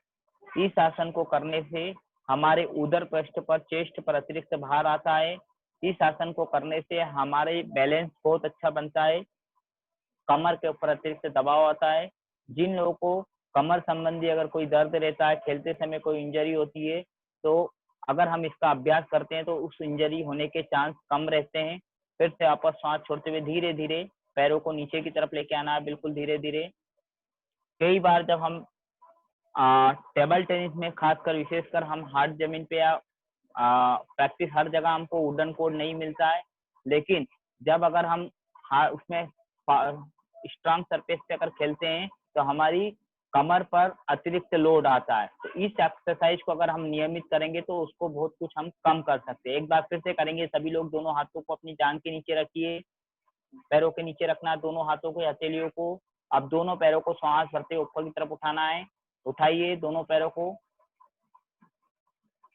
इस आसन को करने से हमारे उदर पृष्ठ पर, चेस्ट पर अतिरिक्त भार आता है। इस आसन को करने से हमारे बैलेंस बहुत अच्छा बनता है। कमर के ऊपर अतिरिक्त दबाव आता है। जिन लोगों को कमर संबंधी अगर कोई दर्द रहता है, खेलते समय कोई इंजरी होती है, तो अगर हम इसका अभ्यास करते हैं तो उस इंजरी होने के चांस कम रहते हैं। फिर से आपस सांस छोड़ते हुए धीरे धीरे पैरों को नीचे की तरफ लेके आना है, बिल्कुल धीरे धीरे। कई बार जब हम टेबल टेनिस में खासकर विशेषकर हम हार्ड जमीन पे या प्रैक्टिस हर जगह हमको वुडन कोर्ट नहीं मिलता है, लेकिन जब अगर हम उसमें स्ट्रांग सरफेस पे अगर खेलते हैं तो हमारी कमर पर अतिरिक्त लोड आता है। तो इस एक्सरसाइज को अगर हम नियमित करेंगे तो उसको बहुत कुछ हम कम कर सकते हैं। एक बार फिर से करेंगे सभी लोग। दोनों हाथों को अपनी जांघ के नीचे रखिए, पैरों के नीचे रखना है दोनों हाथों को, हथेलियों को। अब दोनों पैरों को श्वास भरते ऊपर की तरफ उठाना है। उठाइए दोनों पैरों को।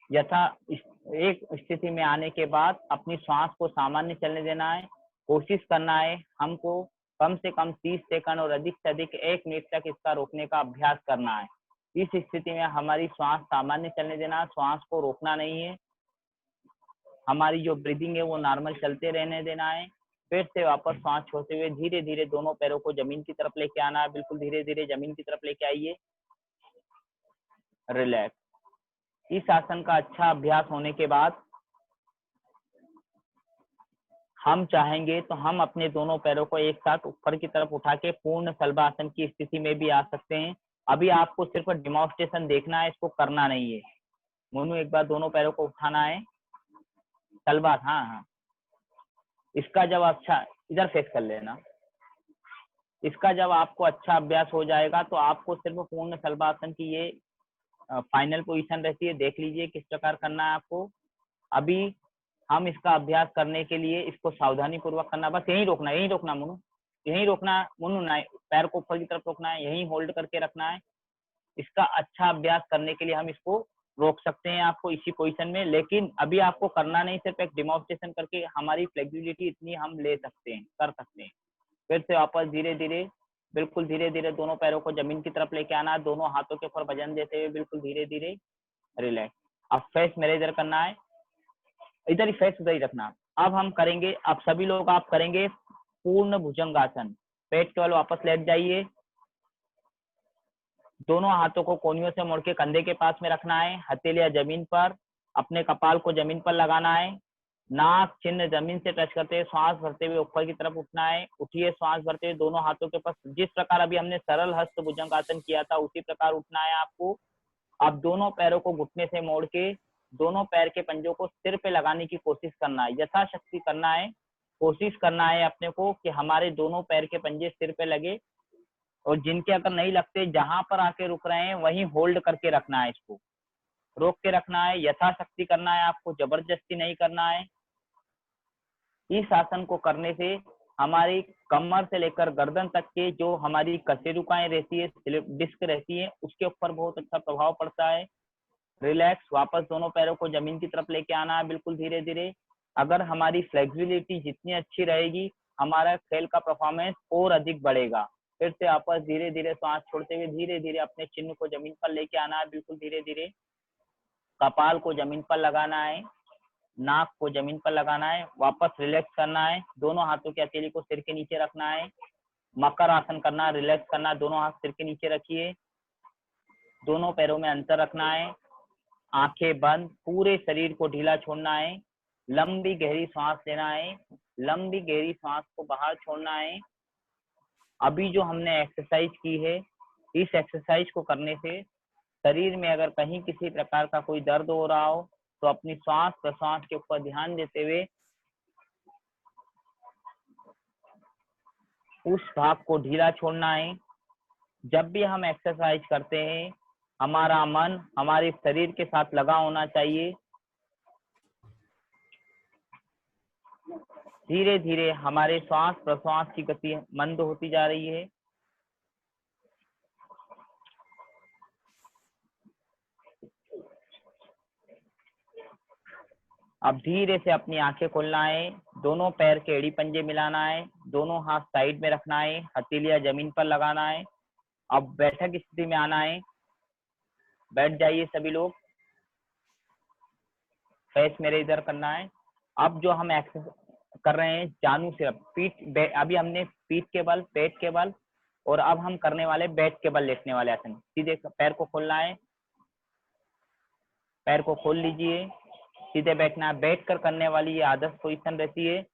यथा एक स्थिति में आने के बाद अपनी श्वास को सामान्य चलने देना है। कोशिश करना है हमको कम से कम 30 सेकंड और अधिक से अधिक 1 मिनट तक इसका रोकने का अभ्यास करना है। इस स्थिति में हमारी श्वास सामान्य चलने देना, श्वास को रोकना नहीं है। हमारी जो ब्रीदिंग है वो नॉर्मल चलते रहने देना है। फिर से वापस सांस छोड़ते हुए धीरे धीरे दोनों पैरों को जमीन की तरफ लेके आना है, बिल्कुल धीरे धीरे जमीन की तरफ लेके आइए। रिलैक्स। इस आसन का अच्छा अभ्यास होने के बाद हम चाहेंगे तो हम अपने दोनों पैरों को एक साथ ऊपर की तरफ उठा के पूर्ण सलभासन की स्थिति में भी आ सकते हैं। अभी आपको सिर्फ डेमोन्स्ट्रेशन देखना है, इसको करना नहीं है। मोनू एक बार दोनों पैरों को उठाना है, सलभात। हाँ हाँ, इसका जब अच्छा इधर फेस कर लेना। इसका जब आपको अच्छा अभ्यास हो जाएगा तो आपको सिर्फ पूर्ण सलभासन की ये फाइनल पोजीशन रहती है, देख लीजिए किस प्रकार करना है आपको। अभी हम इसका अभ्यास करने के लिए इसको सावधानी पूर्वक करना। बस यहीं रोकना, यहीं रोकना मोनू, यहीं रोकना मोनू, ना पैर को ऊपर की तरफ रोकना है, यहीं होल्ड करके रखना है। इसका अच्छा अभ्यास करने के लिए हम इसको रोक सकते हैं आपको इसी पोजीशन में, लेकिन अभी आपको करना नहीं, सिर्फ एक डेमोन्स्ट्रेशन करके हमारी फ्लेक्सिबिलिटी इतनी हम ले सकते हैं, कर सकते हैं। फिर से वापस धीरे धीरे, बिल्कुल धीरे धीरे दोनों पैरों को जमीन की तरफ लेके आना, दोनों हाथों के ऊपर वजन देते हुए बिल्कुल धीरे धीरे रिलैक्स। अब फेस मेरे इधर करना है, इधर ही फेस उधर ही रखना। अब हम करेंगे, अब सभी लोग आप करेंगे पूर्ण भुजंगासन। पेट केवल वापस लेट जाइए। दोनों हाथों को कोहनियों से मोड़ के कंधे के पास में रखना है, हथेलियां जमीन पर, अपने कपाल को जमीन पर लगाना है। नाक चिन्ह जमीन से टच करते हुए श्वास भरते हुए ऊपर की तरफ उठना है। उठिए श्वास भरते हुए दोनों हाथों के पास, जिस प्रकार अभी हमने सरल हस्त भुजंगासन किया था उसी प्रकार उठना है आपको। अब दोनों पैरों को घुटने से मोड़ के दोनों पैर के पंजों को सिर पे लगाने की कोशिश करना है, यथाशक्ति करना है। कोशिश करना है अपने को कि हमारे दोनों पैर के पंजे सिर पे लगे, और जिनके अगर नहीं लगते, जहां पर आके रुक रहे हैं वहीं होल्ड करके रखना है, इसको रोक के रखना है, यथाशक्ति करना है आपको, जबरदस्ती नहीं करना है। इस आसन को करने से हमारी कमर से लेकर गर्दन तक के जो हमारी कशेरुकाएं रहती है, डिस्क रहती है, उसके ऊपर बहुत अच्छा प्रभाव पड़ता है। रिलैक्स। वापस दोनों पैरों को जमीन की तरफ लेके आना है, बिल्कुल धीरे धीरे। अगर हमारी फ्लेक्सिबिलिटी जितनी अच्छी रहेगी हमारा खेल का परफॉर्मेंस और अधिक बढ़ेगा। फिर से वापस धीरे धीरे सांस छोड़ते हुए धीरे धीरे अपने चिन्ह को जमीन पर लेके आना है। बिल्कुल धीरे धीरे कपाल को जमीन पर लगाना है, नाक को जमीन पर लगाना है, वापस रिलैक्स करना है। दोनों हाथों की हथेली को सिर के नीचे रखना है, मकर आसन करना, रिलैक्स करना। दोनों हाथ सिर के नीचे रखिए, दोनों पैरों में अंतर रखना है, आंखें बंद, पूरे शरीर को ढीला छोड़ना है, लंबी गहरी सांस लेना है, लंबी गहरी सांस को बाहर छोड़ना है। अभी जो हमने एक्सरसाइज की है, इस एक्सरसाइज को करने से शरीर में अगर कहीं किसी प्रकार का कोई दर्द हो रहा हो तो अपनी श्वास प्रश्वास के ऊपर ध्यान देते हुए उस भाग को ढीला छोड़ना है। जब भी हम एक्सरसाइज करते हैं, हमारा मन हमारे शरीर के साथ लगा होना चाहिए। धीरे धीरे हमारे श्वास प्रश्वास की गति मंद होती जा रही है। अब धीरे से अपनी आंखें खोलना है, दोनों पैर के एड़ी पंजे मिलाना है, दोनों हाथ साइड में रखना है, हथेलियां जमीन पर लगाना है। अब बैठक स्थिति में आना है, बैठ जाइए सभी लोग, फेस मेरे इधर करना है। अब जो हम एक्सरसाइज कर रहे हैं जानू सिर्फ पीठ, अभी हमने पीठ के बल, पेट के बल, और अब हम करने वाले बैठ के बल लेटने वाले आसन। सीधे पैर को खोलना है, पैर को खोल लीजिए, सीधे बैठना है। बैठकर करने वाली ये आदर्श पोजीशन रहती है।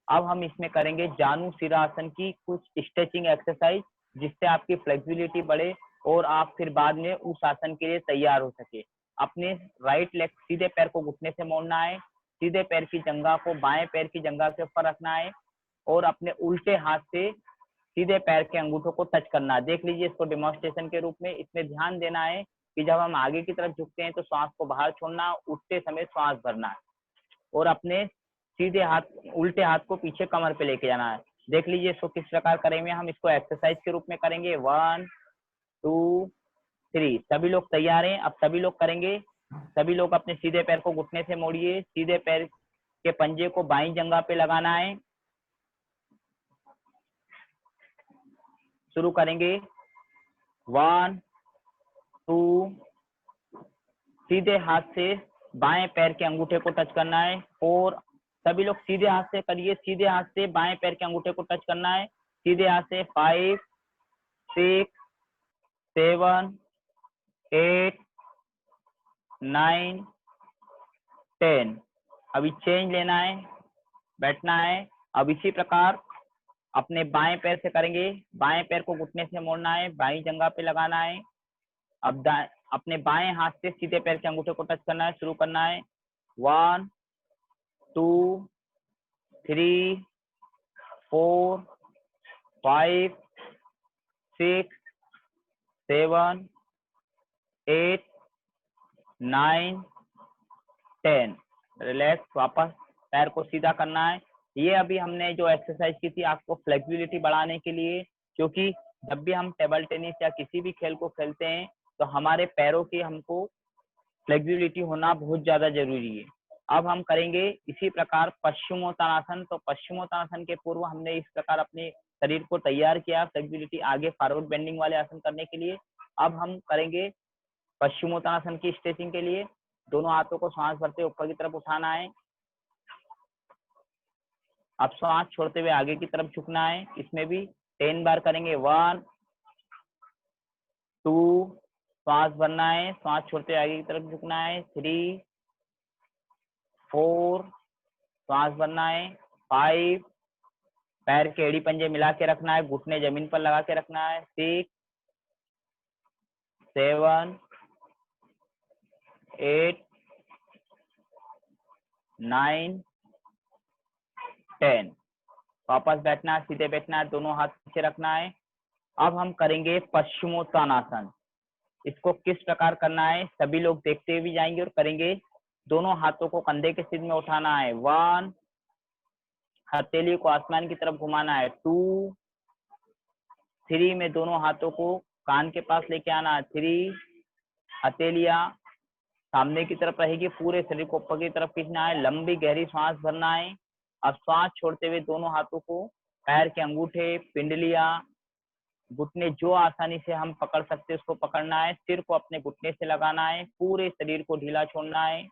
अब हम इसमें करेंगे जानू सिरासन की कुछ स्ट्रेचिंग एक्सरसाइज, जिससे आपकी फ्लेक्सिबिलिटी बढ़े और आप फिर बाद में उस आसन के लिए तैयार हो सके। अपने राइट लेग, सीधे पैर को घुटने से मोड़ना है, सीधे पैर की जंघा को बाएं पैर की जंघा के ऊपर रखना है और अपने उल्टे हाथ से सीधे पैर के अंगूठों को टच करना है। देख लीजिए इसको डेमोन्स्ट्रेशन के रूप में। इसमें ध्यान देना है कि जब हम आगे की तरफ झुकते हैं तो श्वास को बाहर छोड़ना, उठते समय श्वास भरना है और अपने सीधे हाथ, उल्टे हाथ को पीछे कमर पे लेके जाना है। देख लीजिए इसको किस प्रकार करेंगे। हम इसको एक्सरसाइज के रूप में करेंगे। 1 2 3। सभी लोग तैयार हैं? अब सभी लोग करेंगे। सभी लोग अपने सीधे पैर को घुटने से मोड़िए, सीधे पैर के पंजे को बाईं जंघा पे लगाना है। शुरू करेंगे। 1 2। सीधे हाथ से बाएं पैर के अंगूठे को टच करना है। 4। सभी लोग सीधे हाथ से करिए, सीधे हाथ से बाएं पैर के अंगूठे को टच करना है, सीधे हाथ से। 5 6 7 8 9 10। अभी चेंज लेना है, बैठना है। अब इसी प्रकार अपने बाएं पैर से करेंगे। बाएं पैर को घुटने से मोड़ना है, बाईं जंघा पे लगाना है। अब अपने बाएं हाथ से सीधे पैर के अंगूठे को टच करना है। शुरू करना है। 1 2 3 4 5 6 7 8 9 10। रिलैक्स, वापस पैर को सीधा करना है। ये अभी हमने जो एक्सरसाइज की थी आपको फ्लेक्सिबिलिटी बढ़ाने के लिए, क्योंकि जब भी हम टेबल टेनिस या किसी भी खेल को खेलते हैं तो हमारे पैरों की हमको फ्लेक्सिबिलिटी होना बहुत ज्यादा जरूरी है। अब हम करेंगे इसी प्रकार पश्चिमोत्तानासन। तो पश्चिमोत्तानासन के पूर्व हमने इस प्रकार अपने शरीर को तैयार किया फ्लेक्सिबिलिटी आगे फॉरवर्ड बेंडिंग वाले आसन करने के लिए। अब हम करेंगे पश्चिमोत्तानासन की स्ट्रेचिंग के लिए। दोनों हाथों को सांस भरते ऊपर की तरफ उठाना है। अब सांस छोड़ते हुए आगे की तरफ झुकना है। इसमें भी 10 बार करेंगे। 1 2। सांस भरना है, सांस छोड़ते हुए आगे की तरफ झुकना है। 3 4। सांस भरना है। 5। पैर के एड़ी पंजे मिला के रखना है, घुटने जमीन पर लगा के रखना है। 6 7 8 9 10। वापस बैठना है, सीधे बैठना है, दोनों हाथ पीछे रखना है। अब हम करेंगे पश्चिमोत्तानासन। इसको किस प्रकार करना है सभी लोग देखते हुए भी जाएंगे और करेंगे। दोनों हाथों को कंधे के सीध में उठाना है। 1। हथेली को आसमान की तरफ घुमाना है। 2 3 में दोनों हाथों को कान के पास लेके आना है। 3 हथेलियां सामने की तरफ रहेगी, पूरे शरीर को ऊपर की तरफ खींचना है, लंबी गहरी सांस भरना है। अब सांस छोड़ते हुए दोनों हाथों को पैर के अंगूठे, पिंडलियां, घुटने जो आसानी से हम पकड़ सकते हैं उसको पकड़ना है। सिर को अपने घुटने से लगाना है। पूरे शरीर को ढीला छोड़ना है।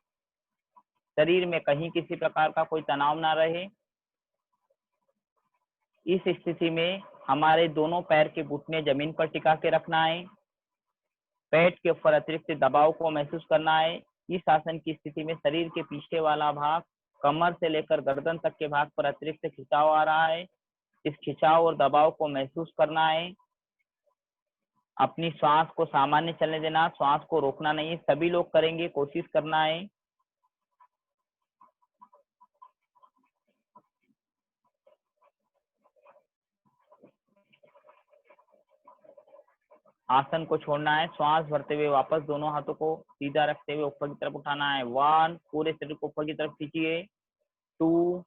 शरीर में कहीं किसी प्रकार का कोई तनाव ना रहे। इस स्थिति में हमारे दोनों पैर के घुटने जमीन पर टिका के रखना है। पेट के ऊपर अतिरिक्त दबाव को महसूस करना है। इस आसन की स्थिति में शरीर के पीछे वाला भाग, कमर से लेकर गर्दन तक के भाग पर अतिरिक्त खिंचाव आ रहा है। इस खिंचाव और दबाव को महसूस करना है। अपनी श्वास को सामान्य चलने देना, श्वास को रोकना नहीं है। सभी लोग करेंगे, कोशिश करना है। आसन को छोड़ना है। श्वास भरते हुए वापस दोनों हाथों को सीधा रखते हुए ऊपर की तरफ उठाना है। 1, पूरे शरीर को ऊपर की तरफ खींचिए। 2,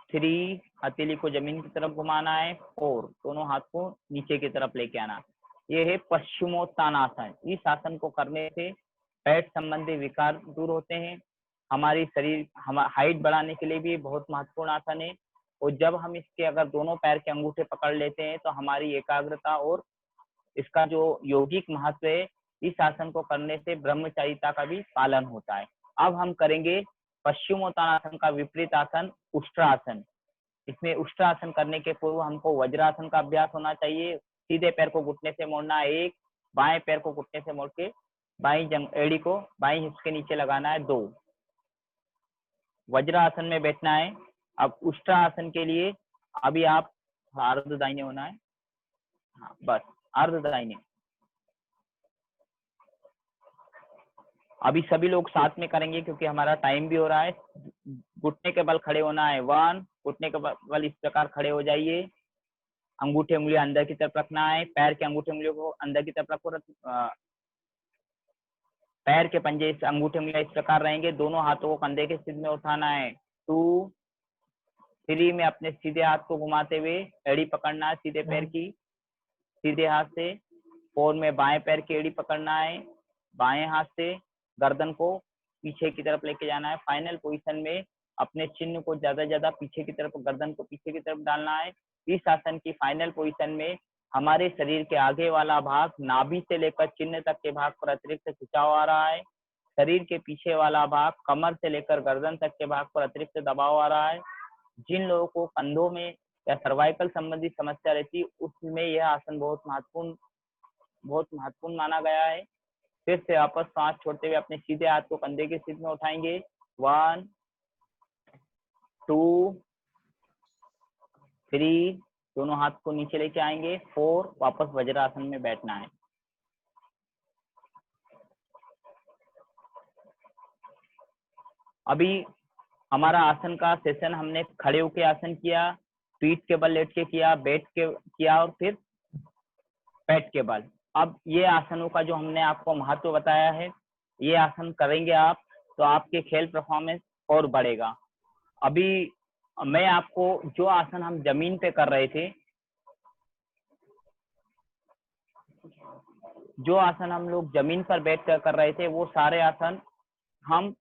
3, हथेली को जमीन की तरफ घुमाना है। 4, दोनों हाथ को नीचे की तरफ लेके आना। ये है पश्चिमोत्तानासन। इस आसन को करने से पेट संबंधी विकार दूर होते हैं। हमारी हाइट बढ़ाने के लिए भी बहुत महत्वपूर्ण आसन है। और जब हम इसके अगर दोनों पैर के अंगूठे पकड़ लेते हैं तो हमारी एकाग्रता और इसका जो यौगिक महत्व है, इस आसन को करने से ब्रह्मचारिता का भी पालन होता है। अब हम करेंगे पश्चिमोत्तानासन का विपरीत आसन, उष्ट्रासन। इसमें उष्ट्रासन करने के पूर्व हमको वज्रासन का अभ्यास होना चाहिए। सीधे पैर को घुटने से मोड़ना है 1, बाएं पैर को घुटने से मोड़ के बाई एड़ी को बाई हिप्स के नीचे लगाना है 2। वज्रासन में बैठना है। अब उष्ट्रासन के लिए अभी आप अर्ध दाहिने होना है। हाँ, बस अर्ध दाहिने। अभी सभी लोग साथ में करेंगे क्योंकि हमारा टाइम भी हो रहा है। घुटने के बल खड़े होना है 1, घुटने के बल इस प्रकार खड़े हो जाइए। अंगूठे उंगलियां अंदर की तरफ रखना है। पैर के अंगूठे उंगलियों को अंदर की तरफ रखो। पैर के पंजे इस अंगूठे उंगलियां इस प्रकार रहेंगे। दोनों हाथों को कंधे के सीध में उठाना है। 2, 3 में अपने सीधे हाथ को घुमाते हुए एड़ी पकड़ना है सीधे पैर की सीधे हाथ से। 4 में बाएं पैर की एड़ी पकड़ना है बाएं हाथ से। गर्दन को पीछे की तरफ लेके जाना है। फाइनल पोजीशन में अपने चिन्ह को ज्यादा पीछे की तरफ, गर्दन को पीछे की तरफ डालना है। इस आसन की फाइनल पोजीशन में हमारे शरीर के आगे वाला भाग, नाभि से लेकर चिन्ह तक के भाग पर अतिरिक्त खिंचाव आ रहा है। शरीर के पीछे वाला भाग, कमर से लेकर गर्दन तक के भाग पर अतिरिक्त दबाव आ रहा है। जिन लोगों को कंधों में या सर्वाइकल संबंधी समस्या रहती है उसमें यह आसन बहुत महत्वपूर्ण माना गया है। फिर से वापस सांस छोड़ते हुए अपने सीधे हाथ को कंधे के सीध में उठाएंगे। 1, 2, 3, दोनों हाथ को नीचे लेके आएंगे। 4, वापस वज्रासन में बैठना है। अभी हमारा आसन का सेशन हमने खड़े होके आसन किया, पीठ के बल लेट के किया, बैठ के किया और फिर पेट के बल। अब ये आसनों का जो हमने आपको महत्व बताया है, ये आसन करेंगे आप तो आपके खेल परफॉर्मेंस और बढ़ेगा। अभी मैं आपको जो आसन हम जमीन पे कर रहे थे, जो आसन हम लोग जमीन पर बैठ कर रहे थे, वो सारे आसन हम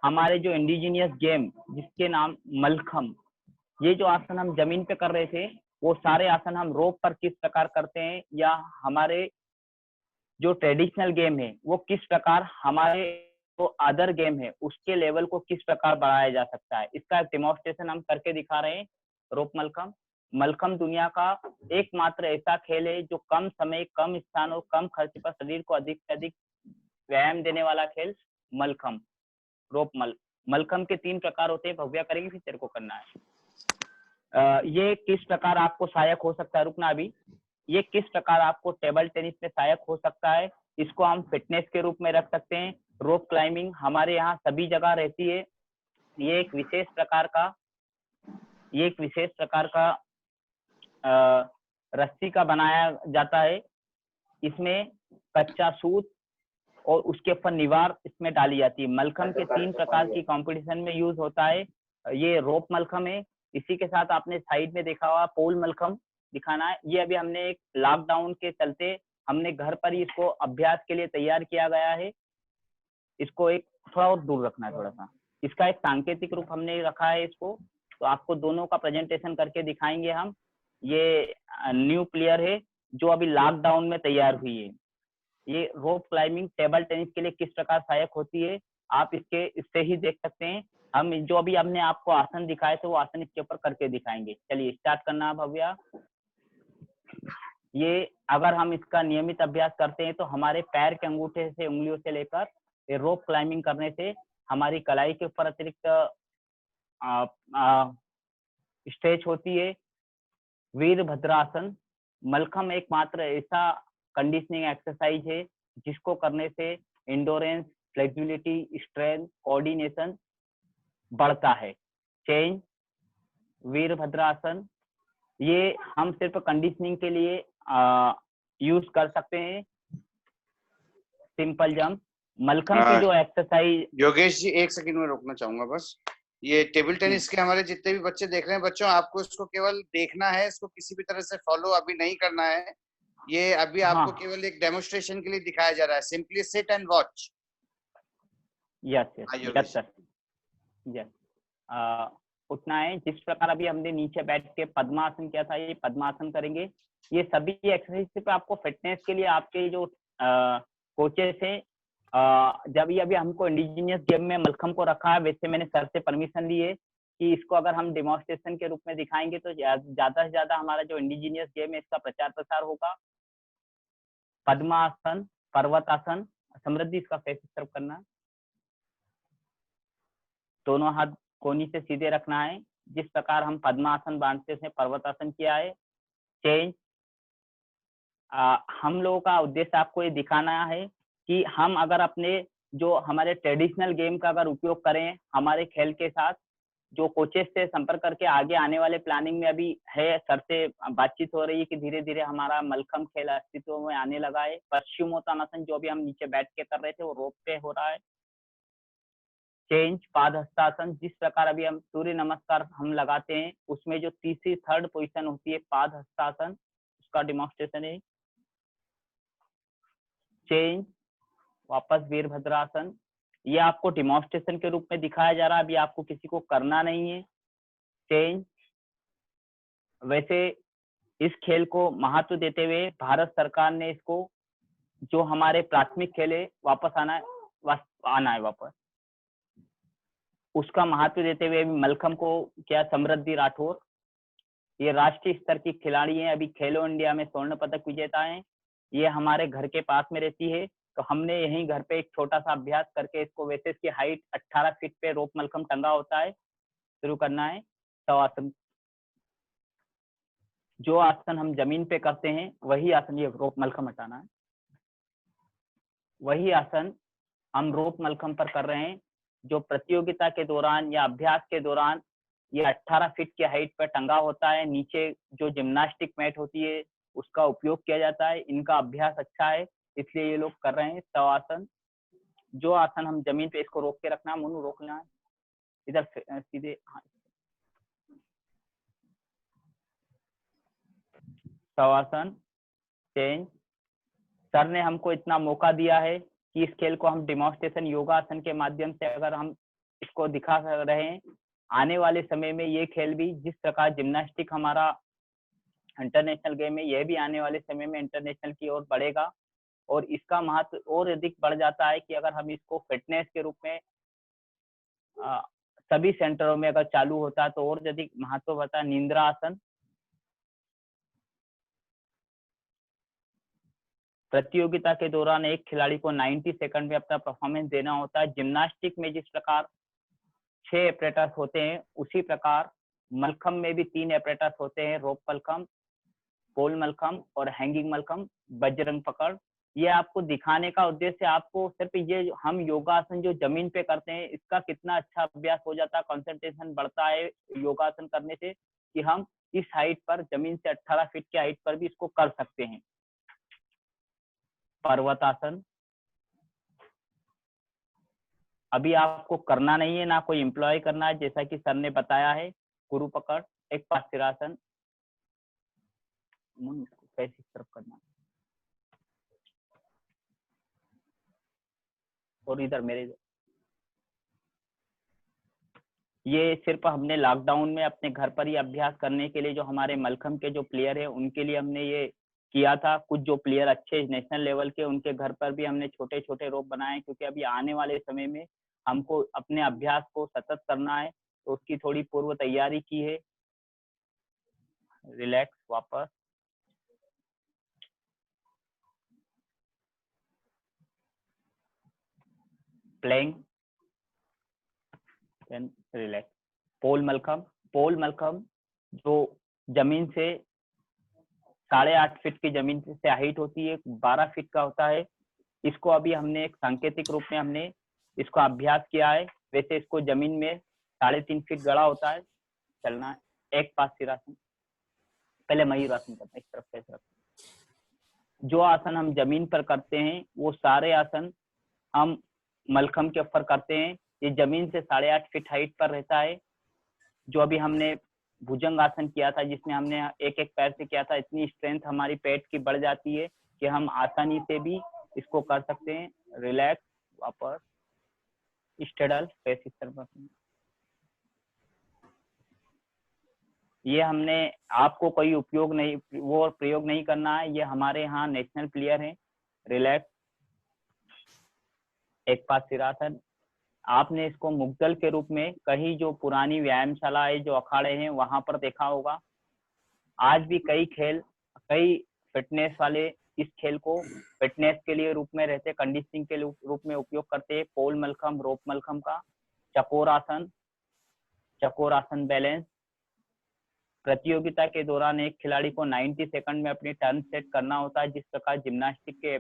हमारे जो इंडिजिनियस गेम जिसके नाम मलखम, ये जो आसन हम जमीन पे कर रहे थे वो सारे आसन हम रोप पर किस प्रकार करते हैं, या हमारे जो ट्रेडिशनल गेम है वो किस प्रकार हमारे जो अदर गेम है उसके लेवल को किस प्रकार बढ़ाया जा सकता है, इसका एक डेमोन्स्ट्रेशन हम करके दिखा रहे हैं। रोप मलखम। मलखम दुनिया का एकमात्र ऐसा खेल है जो कम समय, कम स्थान और कम खर्च पर शरीर को अधिक से अधिक व्यायाम देने वाला खेल मलखम, रोप मलखम के 3 प्रकार होते हैं। भव्या करेंगे फिर तेरे को करना है। ये किस प्रकार आपको सहायक हो सकता है, रुकना अभी, ये किस प्रकार आपको टेबल टेनिस में सहायक हो सकता है, इसको हम फिटनेस के रूप में रख सकते हैं। रोप क्लाइंबिंग हमारे यहाँ सभी जगह रहती है। ये एक विशेष प्रकार का रस्सी का बनाया जाता है। इसमें कच्चा सूत और उसके ऊपर निवार इसमें डाली जाती है। मलखम के 3 प्रकार की कंपटीशन में यूज होता है। ये रोप मलखम है। इसी के साथ आपने साइड में देखा हुआ पोल मलखम दिखाना है। ये अभी हमने एक लॉकडाउन के चलते हमने घर पर ही इसको अभ्यास के लिए तैयार किया गया है। इसको एक थोड़ा और दूर रखना है, थोड़ा सा इसका एक सांकेतिक रूप हमने रखा है इसको। तो आपको दोनों का प्रेजेंटेशन करके दिखाएंगे हम। ये न्यू प्लेयर है जो अभी लॉकडाउन में तैयार हुई है। ये रोप क्लाइंबिंग टेबल टेनिस के लिए किस प्रकार सहायक होती है आप इससे ही देख सकते हैं। हम जो अभी हमने आपको आसन दिखाए थे वो आसन इसके ऊपर करके दिखाएंगे। चलिए स्टार्ट करना भव्या। ये अगर हम इसका नियमित अभ्यास करते हैं तो हमारे पैर के अंगूठे से उंगलियों से लेकर ये रोप क्लाइंबिंग करने से हमारी कलाई के ऊपर अतिरिक्त स्ट्रेच होती है। वीरभद्रासन मलखम एकमात्र ऐसा कंडीशनिंग एक्सरसाइज है जिसको करने से इंडोरेंस, फ्लेक्सिबिलिटी, स्ट्रेंथ, कोऑर्डिनेशन बढ़ता है। चेंज वीरभद्रासन ये हम सिर्फ कंडीशनिंग के लिए यूज कर सकते हैं। सिंपल जंप मलखम की जो एक्सरसाइज। योगेश जी एक सेकंड में रोकना चाहूंगा बस। ये टेबल टेनिस के हमारे जितने भी बच्चे देख रहे हैं, बच्चों आपको इसको केवल देखना है, इसको किसी भी तरह से फॉलो अभी नहीं करना है। ये अभी आपको केवल एक डेमोन्स्ट्रेशन के लिए दिखाया जा रहा है। Simply sit and watch. Yes sir, yes. उठना है जिस प्रकार अभी हमने नीचे बैठ के पद्मासन किया था, ये पद्मासन करेंगे। ये सभी एक्सरसाइज सिर्फ आपको फिटनेस के लिए आपके जो कोचेस हैं, जब ये अभी हमको इंडिजिनियस गेम में मलखम को रखा है, वैसे मैंने सर से परमिशन ली है कि इसको अगर हम डेमोन्स्ट्रेशन के रूप में दिखाएंगे तो ज्यादा से ज्यादा हमारा जो इंडिजिनियस गेम है इसका प्रचार प्रसार होगा। पद्मासन, पर्वतासन, समृद्धि इसका फेस तरफ करना, दोनों हाथ कोहनी से सीधे रखना है जिस प्रकार हम पद्मासन बांधते से पर्वतासन किया है। चेंज हम लोगों का उद्देश्य आपको ये दिखाना है कि हम अगर अपने जो हमारे ट्रेडिशनल गेम का अगर उपयोग करें हमारे खेल के साथ, जो कोचेस से संपर्क करके आगे आने वाले प्लानिंग में अभी है, सर से बातचीत हो रही है कि धीरे धीरे हमारा मलखम खेल अस्तित्व में आने लगा है। पश्चिमोत्तानासन जो भी हम नीचे बैठ के कर रहे थे वो रोप पे हो रहा है। चेंज पाद हस्तासन जिस प्रकार अभी हम सूर्य नमस्कार हम लगाते हैं उसमें जो तीसरी थर्ड पोजीशन होती है पाद हस्तासन, उसका डिमॉन्स्ट्रेशन है। चेंज वापस वीरभद्रासन, ये आपको डिमॉन्स्ट्रेशन के रूप में दिखाया जा रहा है, अभी आपको किसी को करना नहीं है। चेंज वैसे इस खेल को महत्व देते हुए भारत सरकार ने इसको जो हमारे प्राथमिक खेल है वापस आना है वापस, उसका महत्व देते हुए मलखम को क्या समृद्धि राठौर ये राष्ट्रीय स्तर की खिलाड़ी हैं, अभी खेलो इंडिया में स्वर्ण पदक विजेता हैं। ये हमारे घर के पास में रहती है तो हमने यहीं घर पे एक छोटा सा अभ्यास करके इसको, वैसे इसकी हाइट 18 फीट पे रोप मलखम टंगा होता है। शुरू करना है शवासन, जो आसन हम जमीन पे करते हैं वही आसन, ये रोप मलखम हटाना है, वही आसन हम रोप मलखम पर कर रहे हैं जो प्रतियोगिता के दौरान या अभ्यास के दौरान ये 18 फीट की हाइट पर टंगा होता है। नीचे जो जिम्नास्टिक मैट होती है उसका उपयोग किया जाता है। इनका अभ्यास अच्छा है इसलिए ये लोग कर रहे हैं। शवासन जो आसन हम जमीन पे, इसको रोक के रखना है, मुनु रोकना है इधर सीधे। हाँ, शवासन। चेंज सर ने हमको इतना मौका दिया है कि इस खेल को हम डिमॉन्स्ट्रेशन योगासन के माध्यम से अगर हम इसको दिखा रहे हैं, आने वाले समय में ये खेल भी जिस प्रकार जिम्नास्टिक हमारा इंटरनेशनल गेम है, यह भी आने वाले समय में इंटरनेशनल की ओर बढ़ेगा और इसका महत्व और अधिक बढ़ जाता है कि अगर हम इसको फिटनेस के रूप में सभी सेंटरों में अगर चालू होता है तो और अधिक महत्व बढ़ता है। निंद्रा आसन, प्रतियोगिता के दौरान एक खिलाड़ी को 90 सेकंड में अपना परफॉर्मेंस देना होता है। जिम्नास्टिक में जिस प्रकार 6 एपरेटस होते हैं उसी प्रकार मलखम में भी 3 एपरेटस होते हैं, रोप मलखम, पोल मलखम और हैंगिंग मलखम, बजरंग पकड़। ये आपको दिखाने का उद्देश्य, आपको सिर्फ ये हम योगासन जो जमीन पे करते हैं इसका कितना अच्छा अभ्यास हो जाता है, कंसंट्रेशन बढ़ता है योगासन करने से, कि हम इस हाइट पर जमीन से 18 फीट की हाइट पर भी इसको कर सकते हैं। पर्वतासन अभी आपको करना नहीं है, ना कोई एम्प्लॉय करना है, जैसा कि सर ने बताया है। गुरु पकड़, एक पाश्चिरासन, कैसे तरफ करना और इधर मेरे ये सिर्फ हमने लॉकडाउन में अपने घर पर ही अभ्यास करने के लिए, जो हमारे मलखम के जो प्लेयर है उनके लिए हमने ये किया था। कुछ जो प्लेयर अच्छे नेशनल लेवल के, उनके घर पर भी हमने छोटे छोटे रोप बनाए, क्योंकि अभी आने वाले समय में हमको अपने अभ्यास को सतत करना है, तो उसकी थोड़ी पूर्व तैयारी की है। रिलैक्स, वापस प्लेइंग, देन रिलैक्स। पोल मलखम, पोल मलखम जो जमीन से 8.5 फीट की जमीन से हाइट होती है, 12 फीट का होता है। इसको अभी हमने एक सांकेतिक रूप में हमने इसको अभ्यास किया है। वैसे इसको जमीन में 3.5 फीट गड़ा होता है, चलना है। एक पास सिरासन, पहले मयूरासन करते हैं, इस तरफ से इस तरफ। जो आसन हम जमीन पर करते हैं वो सारे आसन हम मलखम के ऊपर करते हैं। ये जमीन से 8.5 फीट हाइट पर रहता है। जो अभी हमने भुजंग आसन किया था, जिसमें हमने एक एक पैर से किया था, इतनी स्ट्रेंथ हमारी पेट की बढ़ जाती है कि हम आसानी से भी इसको कर सकते हैं। रिलैक्स, वापस स्टेडल फेस इस तरफ। ये हमने आपको कोई उपयोग नहीं, वो प्रयोग नहीं करना है, ये हमारे यहाँ नेशनल प्लेयर हैं। रिलैक्स, एक पास सिरासन। आपने इसको मुग्दल के रूप में कहीं जो पुरानी व्यायामशालाएं, जो अखाड़े हैं, वहां पर देखा होगा। आज भी कई फिटनेस वाले इस खेल को फिटनेस के लिए रूप में रहते, कंडीशनिंग के रूप में उपयोग करते हैं। पोल मलखम, रोप मलखम का चकोर आसन बैलेंस। प्रतियोगिता के दौरान एक खिलाड़ी को 90 सेकंड में अपनी टर्न सेट करना होता है। जिस प्रकार जिम्नास्टिक के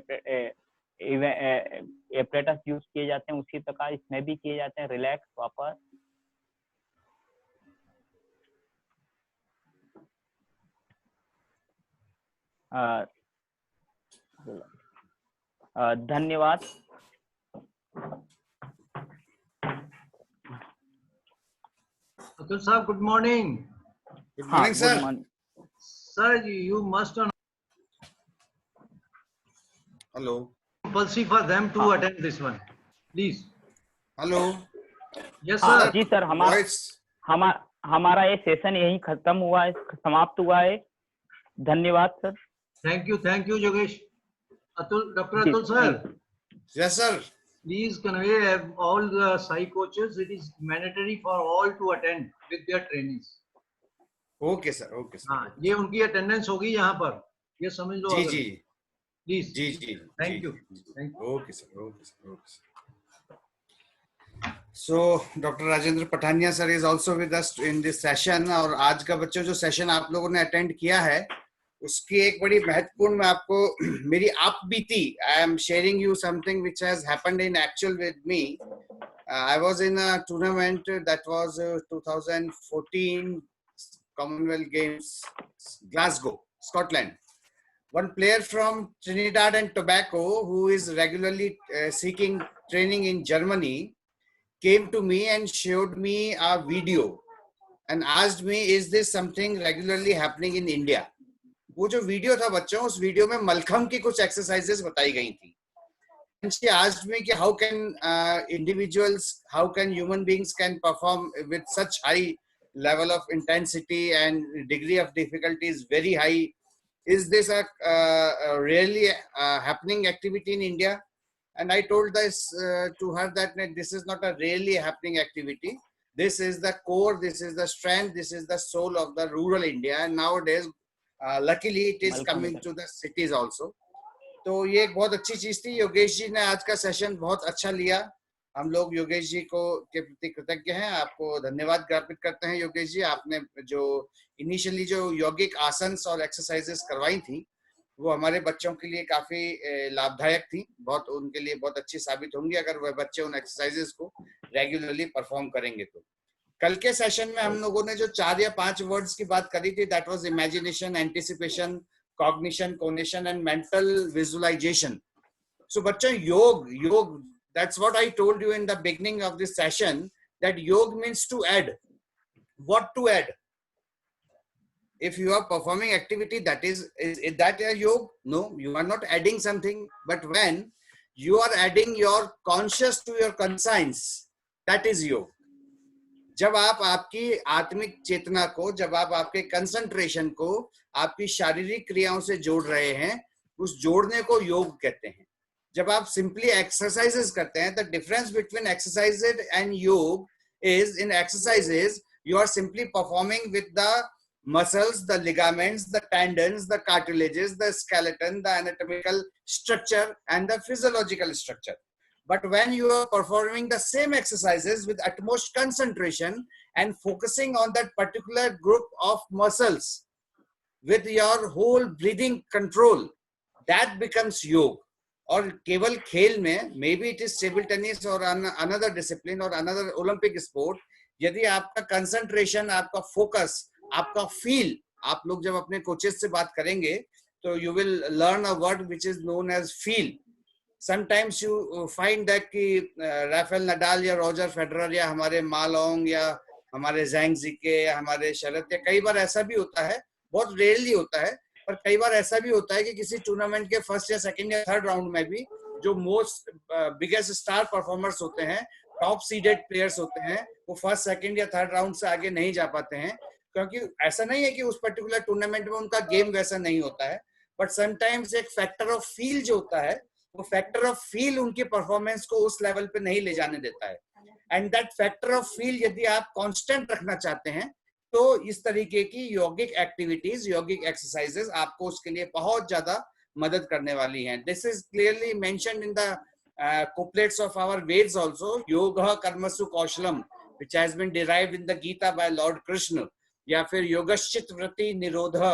एपरेटस यूज किए जाते हैं, उसी प्रकार इसमें भी किए जाते हैं। रिलैक्स, वापस धन्यवाद। Atul sir, good morning. Good morning, sir. Sir, you must know. Hello. Compulsory for them to attend this one, please. Hello. Yes, sir. जी सर, हमारा ये सेशन यही खत्म हुआ है, समाप्त हुआ है। धन्यवाद sir. Thank you, Yogesh. Dr. Atul sir. Yes, sir. Please convey all the Sai coaches. It is mandatory for all to attend with their trainees. Okay, sir. Okay, sir. हाँ, ये उनकी attendance होगी यहाँ पर, ये समझ लो। जी। Please. Ji. Thank you. Okay, sir. So, Dr. Rajendra Pathania sir is also with us in this session. और आज का बच्चों जो सेशन आप लोगों ने अटेंड किया है, उसकी एक बड़ी महत्वपूर्ण, मैं आपको मेरी आप बीती, I am sharing you something which has happened in actual with me. I was in a tournament that was 2014 Commonwealth Games, Glasgow, Scotland. One player from Trinidad and Tobago who is regularly seeking training in Germany came to me and showed me a video and asked me, is this something regularly happening in India? वो जो video था बच्चों, उस video में मलखम की कुछ exercises बताई गई थी। And she asked me कि how can individuals, how can human beings can perform with such high level of intensity and degree of difficulty is very high. Is this a really happening activity in India? And I told this to her that this is not a really happening activity. This is the core, this is the strength, this is the soul of the rural India. And nowadays, luckily it is coming to the cities also. तो ये एक बहुत अच्छी चीज थी। योगेश जी ने आज का सेशन बहुत अच्छा लिया। हम लोग योगेश जी को के प्रति कृतज्ञ हैं, आपको धन्यवाद ज्ञापित करते हैं। योगेश जी, आपने जो इनिशियली जो यौगिक आसन और एक्सरसाइजेस करवाई थी, वो हमारे बच्चों के लिए काफी लाभदायक थी, बहुत उनके लिए बहुत अच्छी साबित होंगी अगर वह बच्चे उन एक्सरसाइजेस को रेगुलरली परफॉर्म करेंगे। तो कल के सेशन में हम लोगों ने जो 4 या 5 वर्ड्स की बात करी थी, that was imagination, anticipation, cognition, cognation and mental visualization. So bachcho, yog, that's what I told you in the beginning of this session, that yog means to add. What to add? If you are performing activity, that is that a yog? No, you are not adding something. But when you are adding your conscious to your conscience, that is yog. जब आप आपकी आत्मिक चेतना को, जब आप आपके concentration को आपकी शारीरिक क्रियाओं से जोड़ रहे हैं, उस जोड़ने को योग कहते हैं। जब आप सिंपली एक्सरसाइजेस करते हैं, the difference between exercises and योग is in exercises you are simply performing with the muscles, the ligaments, the tendons, the cartilages, the skeleton, the anatomical structure and the physiological structure. But when you are performing the same exercises with utmost concentration and focusing on that particular group of muscles with your whole breathing control, that becomes yoga. और केवल खेल में, may be it is table tennis और another discipline और another Olympic sport, यदि आपका concentration, आपका focus, आपका फील, आप लोग जब अपने कोचेस से बात करेंगे तो you will learn a word which is known as feel. Sometimes you find that कि राफेल नडाल या रॉजर फेडरर या हमारे मालोंग या हमारे जैंग जिके या हमारे शरत, या कई बार ऐसा भी होता है, बहुत रेयरली होता है, पर कई बार ऐसा भी होता है कि किसी टूर्नामेंट के फर्स्ट या सेकंड या थर्ड राउंड में भी जो मोस्ट बिगेस्ट स्टार परफॉर्मर्स होते हैं, टॉप सीडेड प्लेयर्स होते हैं, वो फर्स्ट सेकंड या थर्ड राउंड से आगे नहीं जा पाते हैं, क्योंकि ऐसा नहीं है कि उस पर्टिकुलर टूर्नामेंट में उनका गेम वैसा नहीं होता है, बट समटाइम्स एक फैक्टर ऑफ फील जो होता है, वो फैक्टर ऑफ फील उनकी परफॉर्मेंस को उस लेवल पे नहीं ले जाने देता है. And that factor of feel यदि आप कांस्टेंट रखना चाहते हैं तो इस तरीके की योगिक एक्टिविटीज, योगिक एक्सरसाइजेस आपको उसके लिए बहुत ज्यादा मदद करने वाली हैं. This is clearly mentioned in the couplets of our Veds also. Yoga karmasu kaushalam, which has been derived in the Gita by Lord Krishna. या फिर योगश्चित वृत्ति निरोधा.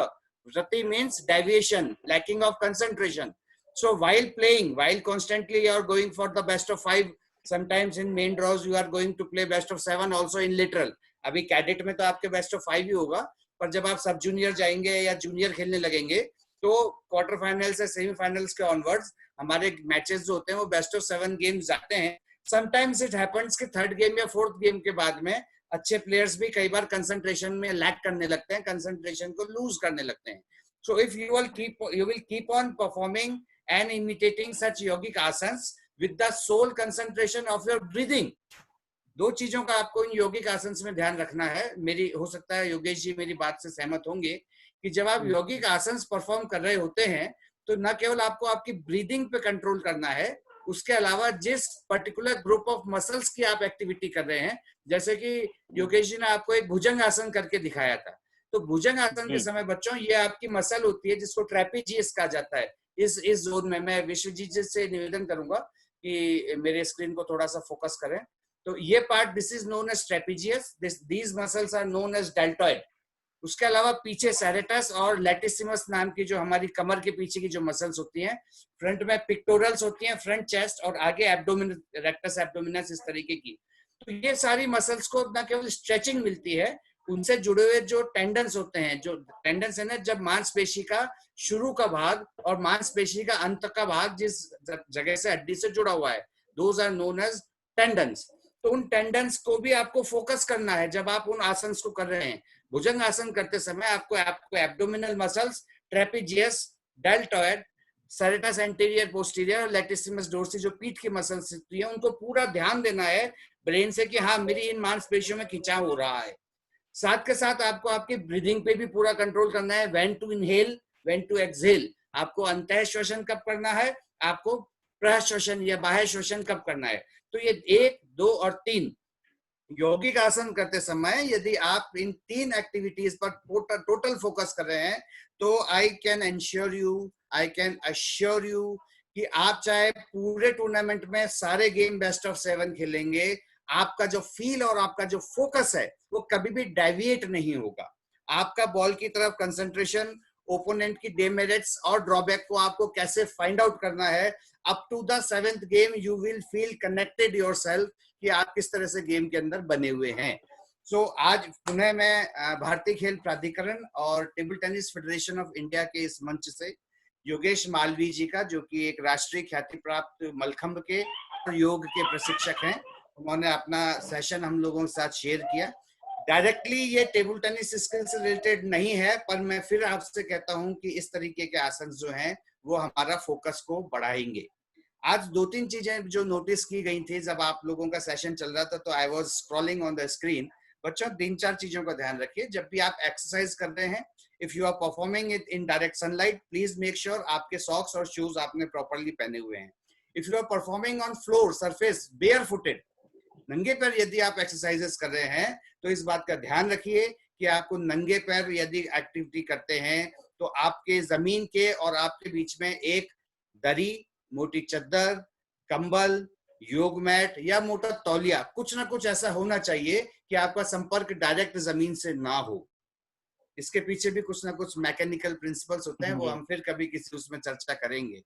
Vrati means deviation, lacking of concentration. So while playing, while constantly you are going for the best of 5, sometimes in main draws you are going to play best of 7 also in literal. अभी cadet में तो आपके best of 5 ही होगा, पर जब आप सब junior जाएंगे या जूनियर खेलने लगेंगे तो क्वार्टर फाइनल से सेमीफाइनल्स के ऑनवर्ड्स हमारे मैचेस जो होते हैं वो बेस्ट ऑफ 7 गेम्स जाते हैं. समटाइम्स इट हैपेंस कि थर्ड गेम या फोर्थ गेम के बाद में अच्छे प्लेयर्स भी कई बार कंसंट्रेशन में लैक करने लगते हैं, कंसंट्रेशन को लूज करने लगते हैं. So if you will keep on performing and imitating such yogic asanas with the sole concentration of your breathing. दो चीजों का आपको इन योगिक आसन में ध्यान रखना है. मेरी, हो सकता है योगेश जी मेरी बात से सहमत होंगे कि जब आप योगिक आसन परफॉर्म कर रहे होते हैं तो न केवल आपको आपकी ब्रीदिंग पे कंट्रोल करना है, उसके अलावा जिस पर्टिकुलर ग्रुप ऑफ मसल्स की आप एक्टिविटी कर रहे हैं, जैसे कि योगेश जी ने आपको एक भुजंग आसन करके दिखाया था, तो भुजंग आसन के समय बच्चों ये आपकी मसल होती है जिसको ट्रेपेजियस कहा जाता है. इस जोन में मैं विश्वजीत जी से निवेदन करूंगा कि मेरे स्क्रीन को थोड़ा सा फोकस करें. तो ये part, this is known as trapezius, these muscles are known as deltoid. उसके अलावा पीछे सेरेटस और लैटिसिमस नाम की जो हमारी कमर के पीछे की जो मसल्स होती हैं, फ्रंट में पिक्टोरल्स होती हैं, फ्रंट चेस्ट, और आगे एब्डोमिन, रेक्टस एब्डोमिनस, इस तरीके की. तो ये सारी मसल्स को न केवल स्ट्रेचिंग मिलती है, उनसे जुड़े हुए जो टेंडन्स होते हैं, जो टेंडन्स है ना, जब मांसपेशी का शुरू का भाग और मांसपेशी का अंत का भाग जिस जगह से हड्डी से जुड़ा हुआ है, those are known as tendons. तो उन टेंडन्स को भी आपको फोकस करना है जब आप उन आसन को कर रहे हैं. भुजंग आसन करते समय आपको abdominal muscles, trapezius, deltoid, serratus anterior posterior और लैटिसिमस डोर्सी जो पीठ की मसल्स होती है, उनको पूरा ध्यान देना है ब्रेन से कि हाँ मेरी इन मांसपेशियों में खिंचाव हो रहा है. साथ के साथ आपको आपकी ब्रीदिंग पे भी पूरा कंट्रोल करना है. When to inhale, when to exhale. आपको अंतः श्वसन कब करना है, आपको प्रश्वसन या बाह्य श्वसन कब करना है. तो ये 1, 2 और 3 यौगिक आसन करते समय यदि आप इन 3 एक्टिविटीज पर टोटल फोकस कर रहे हैं तो आई कैन अश्योर यू कि आप चाहे पूरे टूर्नामेंट में सारे गेम बेस्ट ऑफ 7 खेलेंगे, आपका जो फील और आपका जो फोकस है वो कभी भी डेविएट नहीं होगा. आपका बॉल की तरफ कंसंट्रेशन, ओपोनेंट की डेमेरिट्स और ड्रॉबैक को आपको कैसे फाइंड आउट करना है, up to the 7th game you will feel connected yourself कि आप किस तरह से गेम के अंदर बने हुए हैं. सो आज पुनः मैं भारतीय खेल प्राधिकरण और table tennis federation of India के इस मंच से योगेश मालवीय जी का, जो कि एक राष्ट्रीय ख्याति प्राप्त मलखंभ के योग के प्रशिक्षक हैं, उन्होंने अपना सेशन हम लोगों के साथ शेयर किया. डायरेक्टली ये टेबल टेनिस स्किल से रिलेटेड नहीं है, पर मैं फिर आपसे कहता हूं कि इस तरीके के आसन जो हैं वो हमारा फोकस को बढ़ाएंगे. आज 2-3 चीजें जो नोटिस की गई थी जब आप लोगों का सेशन चल रहा था, तो I was scrolling on the screen. बच्चों 3-4 चीजों का ध्यान रखिए जब भी आप एक्सरसाइज कर रहे हैं। If you are performing it in direct sunlight, please make sure आपके सॉक्स और शूज आपने प्रॉपरली पहने हुए हैं। If you are performing on floor surface barefooted, नंगे पैर यदि आप एक्सरसाइजेस कर रहे हैं, तो इस बात का ध्यान रखिए कि आपको नंगे पैर यदि एक्टिविटी करते हैं तो आपके जमीन के और आपके बीच में एक दरी, मोटी चद्दर, कंबल, योग मैट या मोटा तौलिया, कुछ ना कुछ ऐसा होना चाहिए कि आपका संपर्क डायरेक्ट जमीन से ना हो। इसके पीछे भी कुछ ना कुछ मैकेनिकल प्रिंसिपल्स होते हैं, वो हम फिर कभी किसी उसमें चर्चा करेंगे।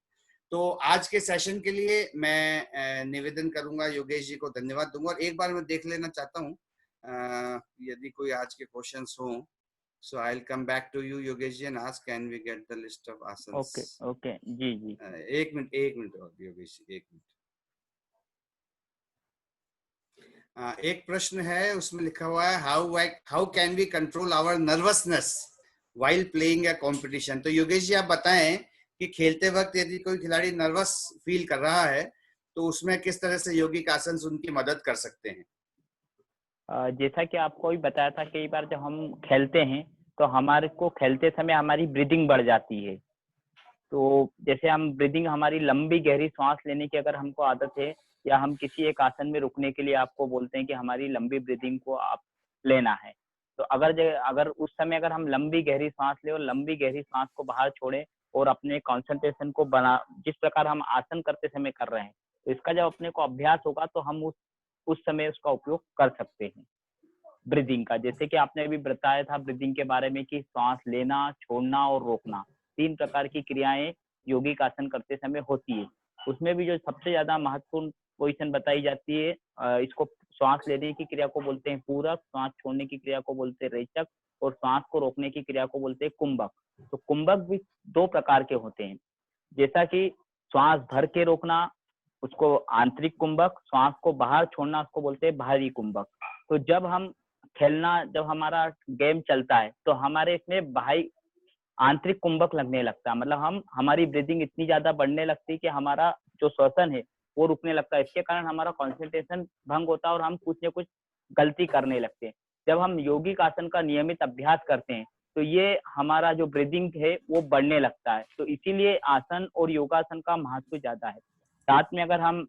तो आज के सेशन के लिए मैं निवेदन करूंगा, योगेश जी को धन्यवाद दूंगा। और एक बार मैं देख लेना चाहता हूँ यदि कोई आज के क्वेश्चंस हो, so I'll come back to you Yogesh ji and ask can we get the list of asanas। Okay जी जी। एक मिनट और योगेश जी, एक मिनट। एक प्रश्न है, उसमें लिखा हुआ है how can we control our nervousness while playing a competition. तो योगेश जी आप बताएं कि खेलते वक्त यदि कोई खिलाड़ी नर्वस फील कर रहा है तो उसमें किस तरह से योगिक आसन उनकी मदद कर सकते हैं। जैसा कि आपको भी बताया था, कई बार जब हम खेलते हैं तो हमारे को खेलते समय हमारी ब्रीदिंग बढ़ जाती है। तो जैसे हम ब्रीदिंग, हमारी लंबी गहरी सांस लेने की अगर हमको आदत है, या हम किसी एक आसन में रुकने के लिए आपको बोलते हैं कि हमारी लंबी ब्रीदिंग को आप लेना है, तो अगर उस समय अगर हम लंबी गहरी सांस ले और लंबी गहरी सांस को बाहर छोड़े और अपने कंसंट्रेशन को बना, जिस प्रकार हम आसन करते समय कर रहे हैं, तो इसका जब अपने को अभ्यास होगा तो हम उस समय उसका उपयोग कर सकते हैं ब्रीदिंग का। जैसे कि आपने अभी बताया था ब्रीदिंग के बारे में कि सांस लेना, छोड़ना और रोकना, 3 प्रकार की क्रियाएं योगिक आसन करते समय होती है। उसमें भी जो सबसे ज्यादा महत्वपूर्ण पोजीशन बताई जाती है, इसको श्वास लेने की क्रिया को बोलते हैं पूरक, श्वास छोड़ने की क्रिया को बोलते हैं रेचक, और श्वास को रोकने की क्रिया को बोलते हैं कुंभक। तो कुंभक भी 2 प्रकार के होते हैं, जैसा कि श्वास भर के रोकना उसको आंतरिक कुंभक, श्वास को बाहर छोड़ना उसको बोलते हैं बाहरी कुंभक। तो जब हम खेलना, जब हमारा गेम चलता है तो हमारे इसमें बाहरी आंतरिक कुंभक लगने लगता है, मतलब हमारी ब्रीदिंग इतनी ज्यादा बढ़ने लगती है कि हमारा जो श्वसन है वो रुकने लगता है। इसके कारण हमारा कंसंट्रेशन भंग होता है और हम कुछ न कुछ गलती करने लगते हैं। जब हम यौगिक आसन का नियमित अभ्यास करते हैं तो ये हमारा जो ब्रीदिंग है वो बढ़ने लगता है। तो इसीलिए आसन और योगासन का महत्व ज्यादा है। साथ में अगर हम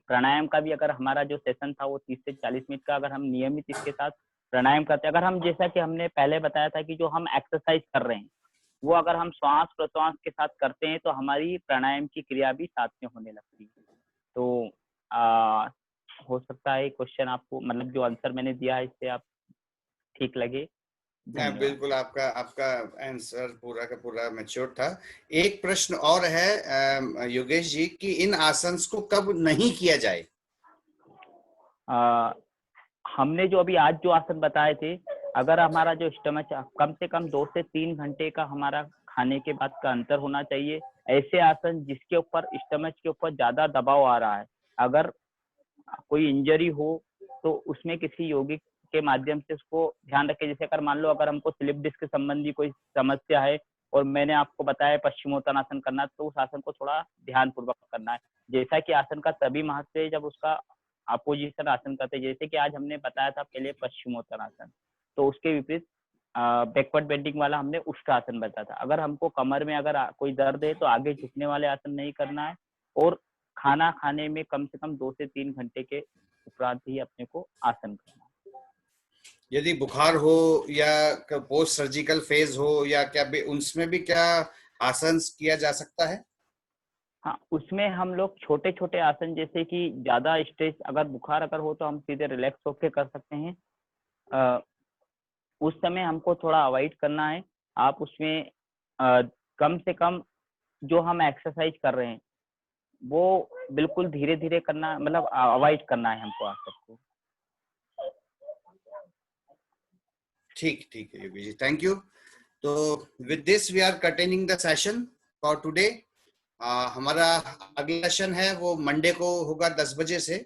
प्राणायाम का भी, अगर हमारा जो सेशन था वो 30 से 40 मिनट का, अगर हम नियमित इसके साथ प्राणायाम करते हैं, अगर हम, जैसा कि हमने पहले बताया था कि जो हम एक्सरसाइज कर रहे हैं वो अगर हम श्वास प्रश्वास के साथ करते हैं तो हमारी प्राणायाम की क्रिया भी साथ में होने लगती है। तो हो सकता है क्वेश्चन आपको, मतलब जो आंसर मैंने दिया है इससे आप ठीक लगे। बिल्कुल, आपका आंसर पूरा का पूरा मैच्योर था। एक प्रश्न और है योगेश जी कि इन आसन्स को कब नहीं किया जाए। हमने जो अभी आज जो आसन बताए थे, अगर हमारा जो स्टमक कम से कम 2 से 3 घंटे का हमारा खाने के बाद का अंतर होना चाहिए। ऐसे आसन जिसके ऊपर स्टमक के ऊपर ज्यादा दबाव आ रहा है, अगर कोई इंजरी हो तो उसमें किसी यौगिक के माध्यम से उसको ध्यान रखें। जैसे अगर मान लो अगर हमको स्लिप डिस्क संबंधी कोई समस्या है और मैंने आपको बताया पश्चिमोत्तानासन करना, तो उस आसन को थोड़ा ध्यान पूर्वक करना है। जैसा कि आसन का तभी महत्व है जब उसका अपोजिशन आसन करते हैं। जैसे कि आज हमने बताया था पहले पश्चिमोत्तानासन, तो उसके विपरीत बैकवर्ड बेंडिंग वाला हमने उष्ट्रासन बताया था। अगर हमको कमर में अगर कोई दर्द है तो आगे झुकने वाले आसन नहीं करना है, और खाना खाने में कम से कम 2 से 3 घंटे के उपरांत ही अपने को आसन करना है। यदि बुखार हो या पोस्ट सर्जिकल फेज हो या क्या उसमें भी क्या आसन किया जा सकता है। हाँ, उसमें हम लोग छोटे छोटे आसन, जैसे कि ज्यादा स्ट्रेस अगर बुखार अगर हो तो हम सीधे रिलैक्स होके कर सकते हैं। उस समय हमको थोड़ा अवॉइड करना है। आप उसमें कम से कम जो हम एक्सरसाइज कर रहे हैं वो बिल्कुल धीरे धीरे करना, मतलब अवॉइड करना है हमको आसन को। ठीक है योगी जी, थैंक यू। तो with this we are continuing the session for today. हमारा अगला सेशन है वो मंडे को होगा 10 बजे से।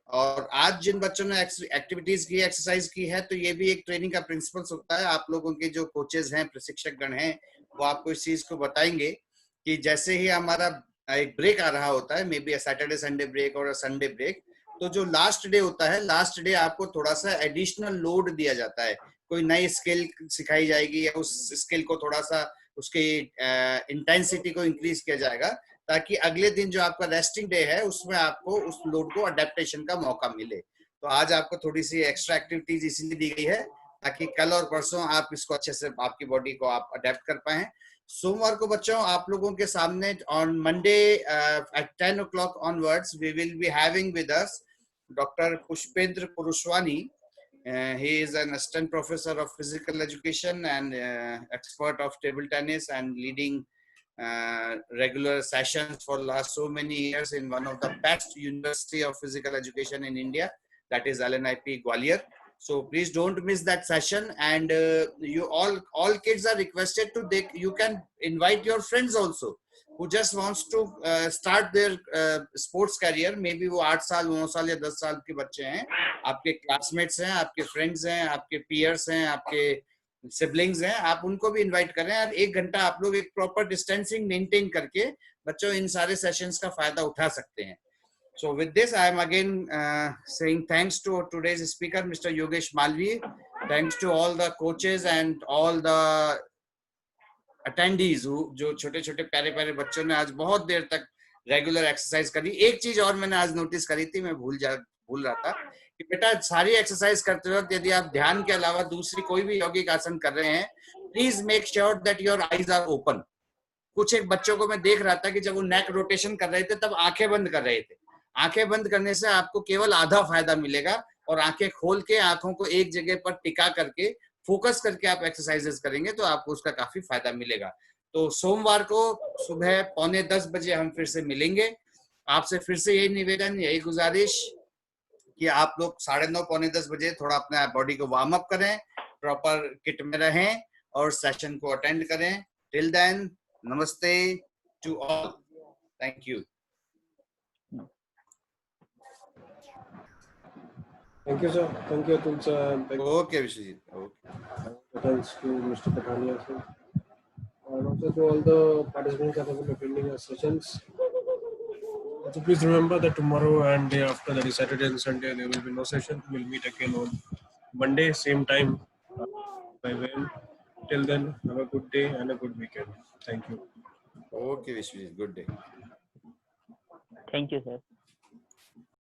और आज जिन बच्चों ने एक्टिविटीज की, एक्सरसाइज की है, तो ये भी एक ट्रेनिंग का प्रिंसिपल्स होता है। आप लोगों के जो कोचेज हैं, प्रशिक्षक गण हैं, वो आपको इस चीज को बताएंगे कि जैसे ही हमारा एक ब्रेक आ रहा होता है, maybe Saturday Sunday break और संडे ब्रेक, तो जो लास्ट डे होता है, लास्ट डे आपको थोड़ा सा एडिशनल लोड दिया जाता है, कोई नई स्किल सिखाई जाएगी या उस स्किल को थोड़ा सा उसके इंटेंसिटी को इंक्रीज किया जाएगा, ताकि अगले दिन जो आपका रेस्टिंग डे है उसमें आपको उस लोड को अडेप्टेशन का मौका मिले। तो आज आपको थोड़ी सी एक्स्ट्रा एक्टिविटीज इसीलिए दी गई है ताकि कल और परसों आप इसको अच्छे से आपकी बॉडी को आप अडेप्ट कर पाए। सोमवार को बच्चों आप लोगों के सामने on Monday at 10 o'clock onwards we will be having with us Dr. Pushpendra Purushwani. He is an assistant professor of physical education and expert of table tennis and leading regular sessions for last so many years in one of the best university of physical education in India, that is LNIP Gwalior. So please don't miss that session, and you all kids are requested to you can invite your friends also who just wants to start their sports career. Maybe वो 8 साल 9 साल या 10 साल के बच्चे हैं, आपके classmates हैं, आपके फ्रेंड्स हैं, आपके पीयर्स हैं, आपके सिबलिंग्स हैं, आप उनको भी इनवाइट करें और 1 घंटा आप लोग एक प्रॉपर डिस्टेंसिंग मेंटेन करके बच्चों इन सारे सेशंस का फायदा उठा सकते हैं. So with this, I am again saying thanks to today's speaker, Mr. Yogesh Malvi. Thanks to all the coaches and all the attendees who जो छोटे-छोटे प्यारे-प्यारे बच्चों ने आज बहुत देर तक रेगुलर एक्सरसाइज करी. एक चीज और मैंने आज नोटिस करी थी, मैं भूल रहा था कि बेटा सारी एक्सरसाइज करते वक्त यदि आप ध्यान के अलावा दूसरी कोई भी यौगिक आसन कर रहे हैं, please make sure that your eyes are open. कुछ एक बच्चों को मैं देख रहा था कि जब वो नेक रोटेशन कर रहे थे तब आंखें बंद कर रहे थे. आंखें बंद करने से आपको केवल आधा फायदा मिलेगा, और आंखें खोल के आंखों को एक जगह पर टिका करके फोकस करके आप एक्सरसाइजेस करेंगे तो आपको उसका काफी फायदा मिलेगा. तो सोमवार को सुबह 9:45 बजे हम फिर से मिलेंगे. आपसे फिर से यही निवेदन, यही गुजारिश कि आप लोग 9:30 पौने 10 बजे थोड़ा अपना बॉडी को वार्म अप करें, प्रॉपर किट में रहें और सेशन को अटेंड करें. Till then, namaste to all. Thank you. Thank you, sir. Thank you, Atul sir. Okay, Vishwajit. Okay. Thanks to Mr. Pathania, sir. And also to all the participants that have been attending our sessions. Also, please remember that tomorrow and day after, that is Saturday and Sunday, there will be no session. We'll meet again on Monday, same time, 5 AM. Till then, have a good day and a good weekend. Thank you. Okay, Vishwajit. Good day. Thank you, sir.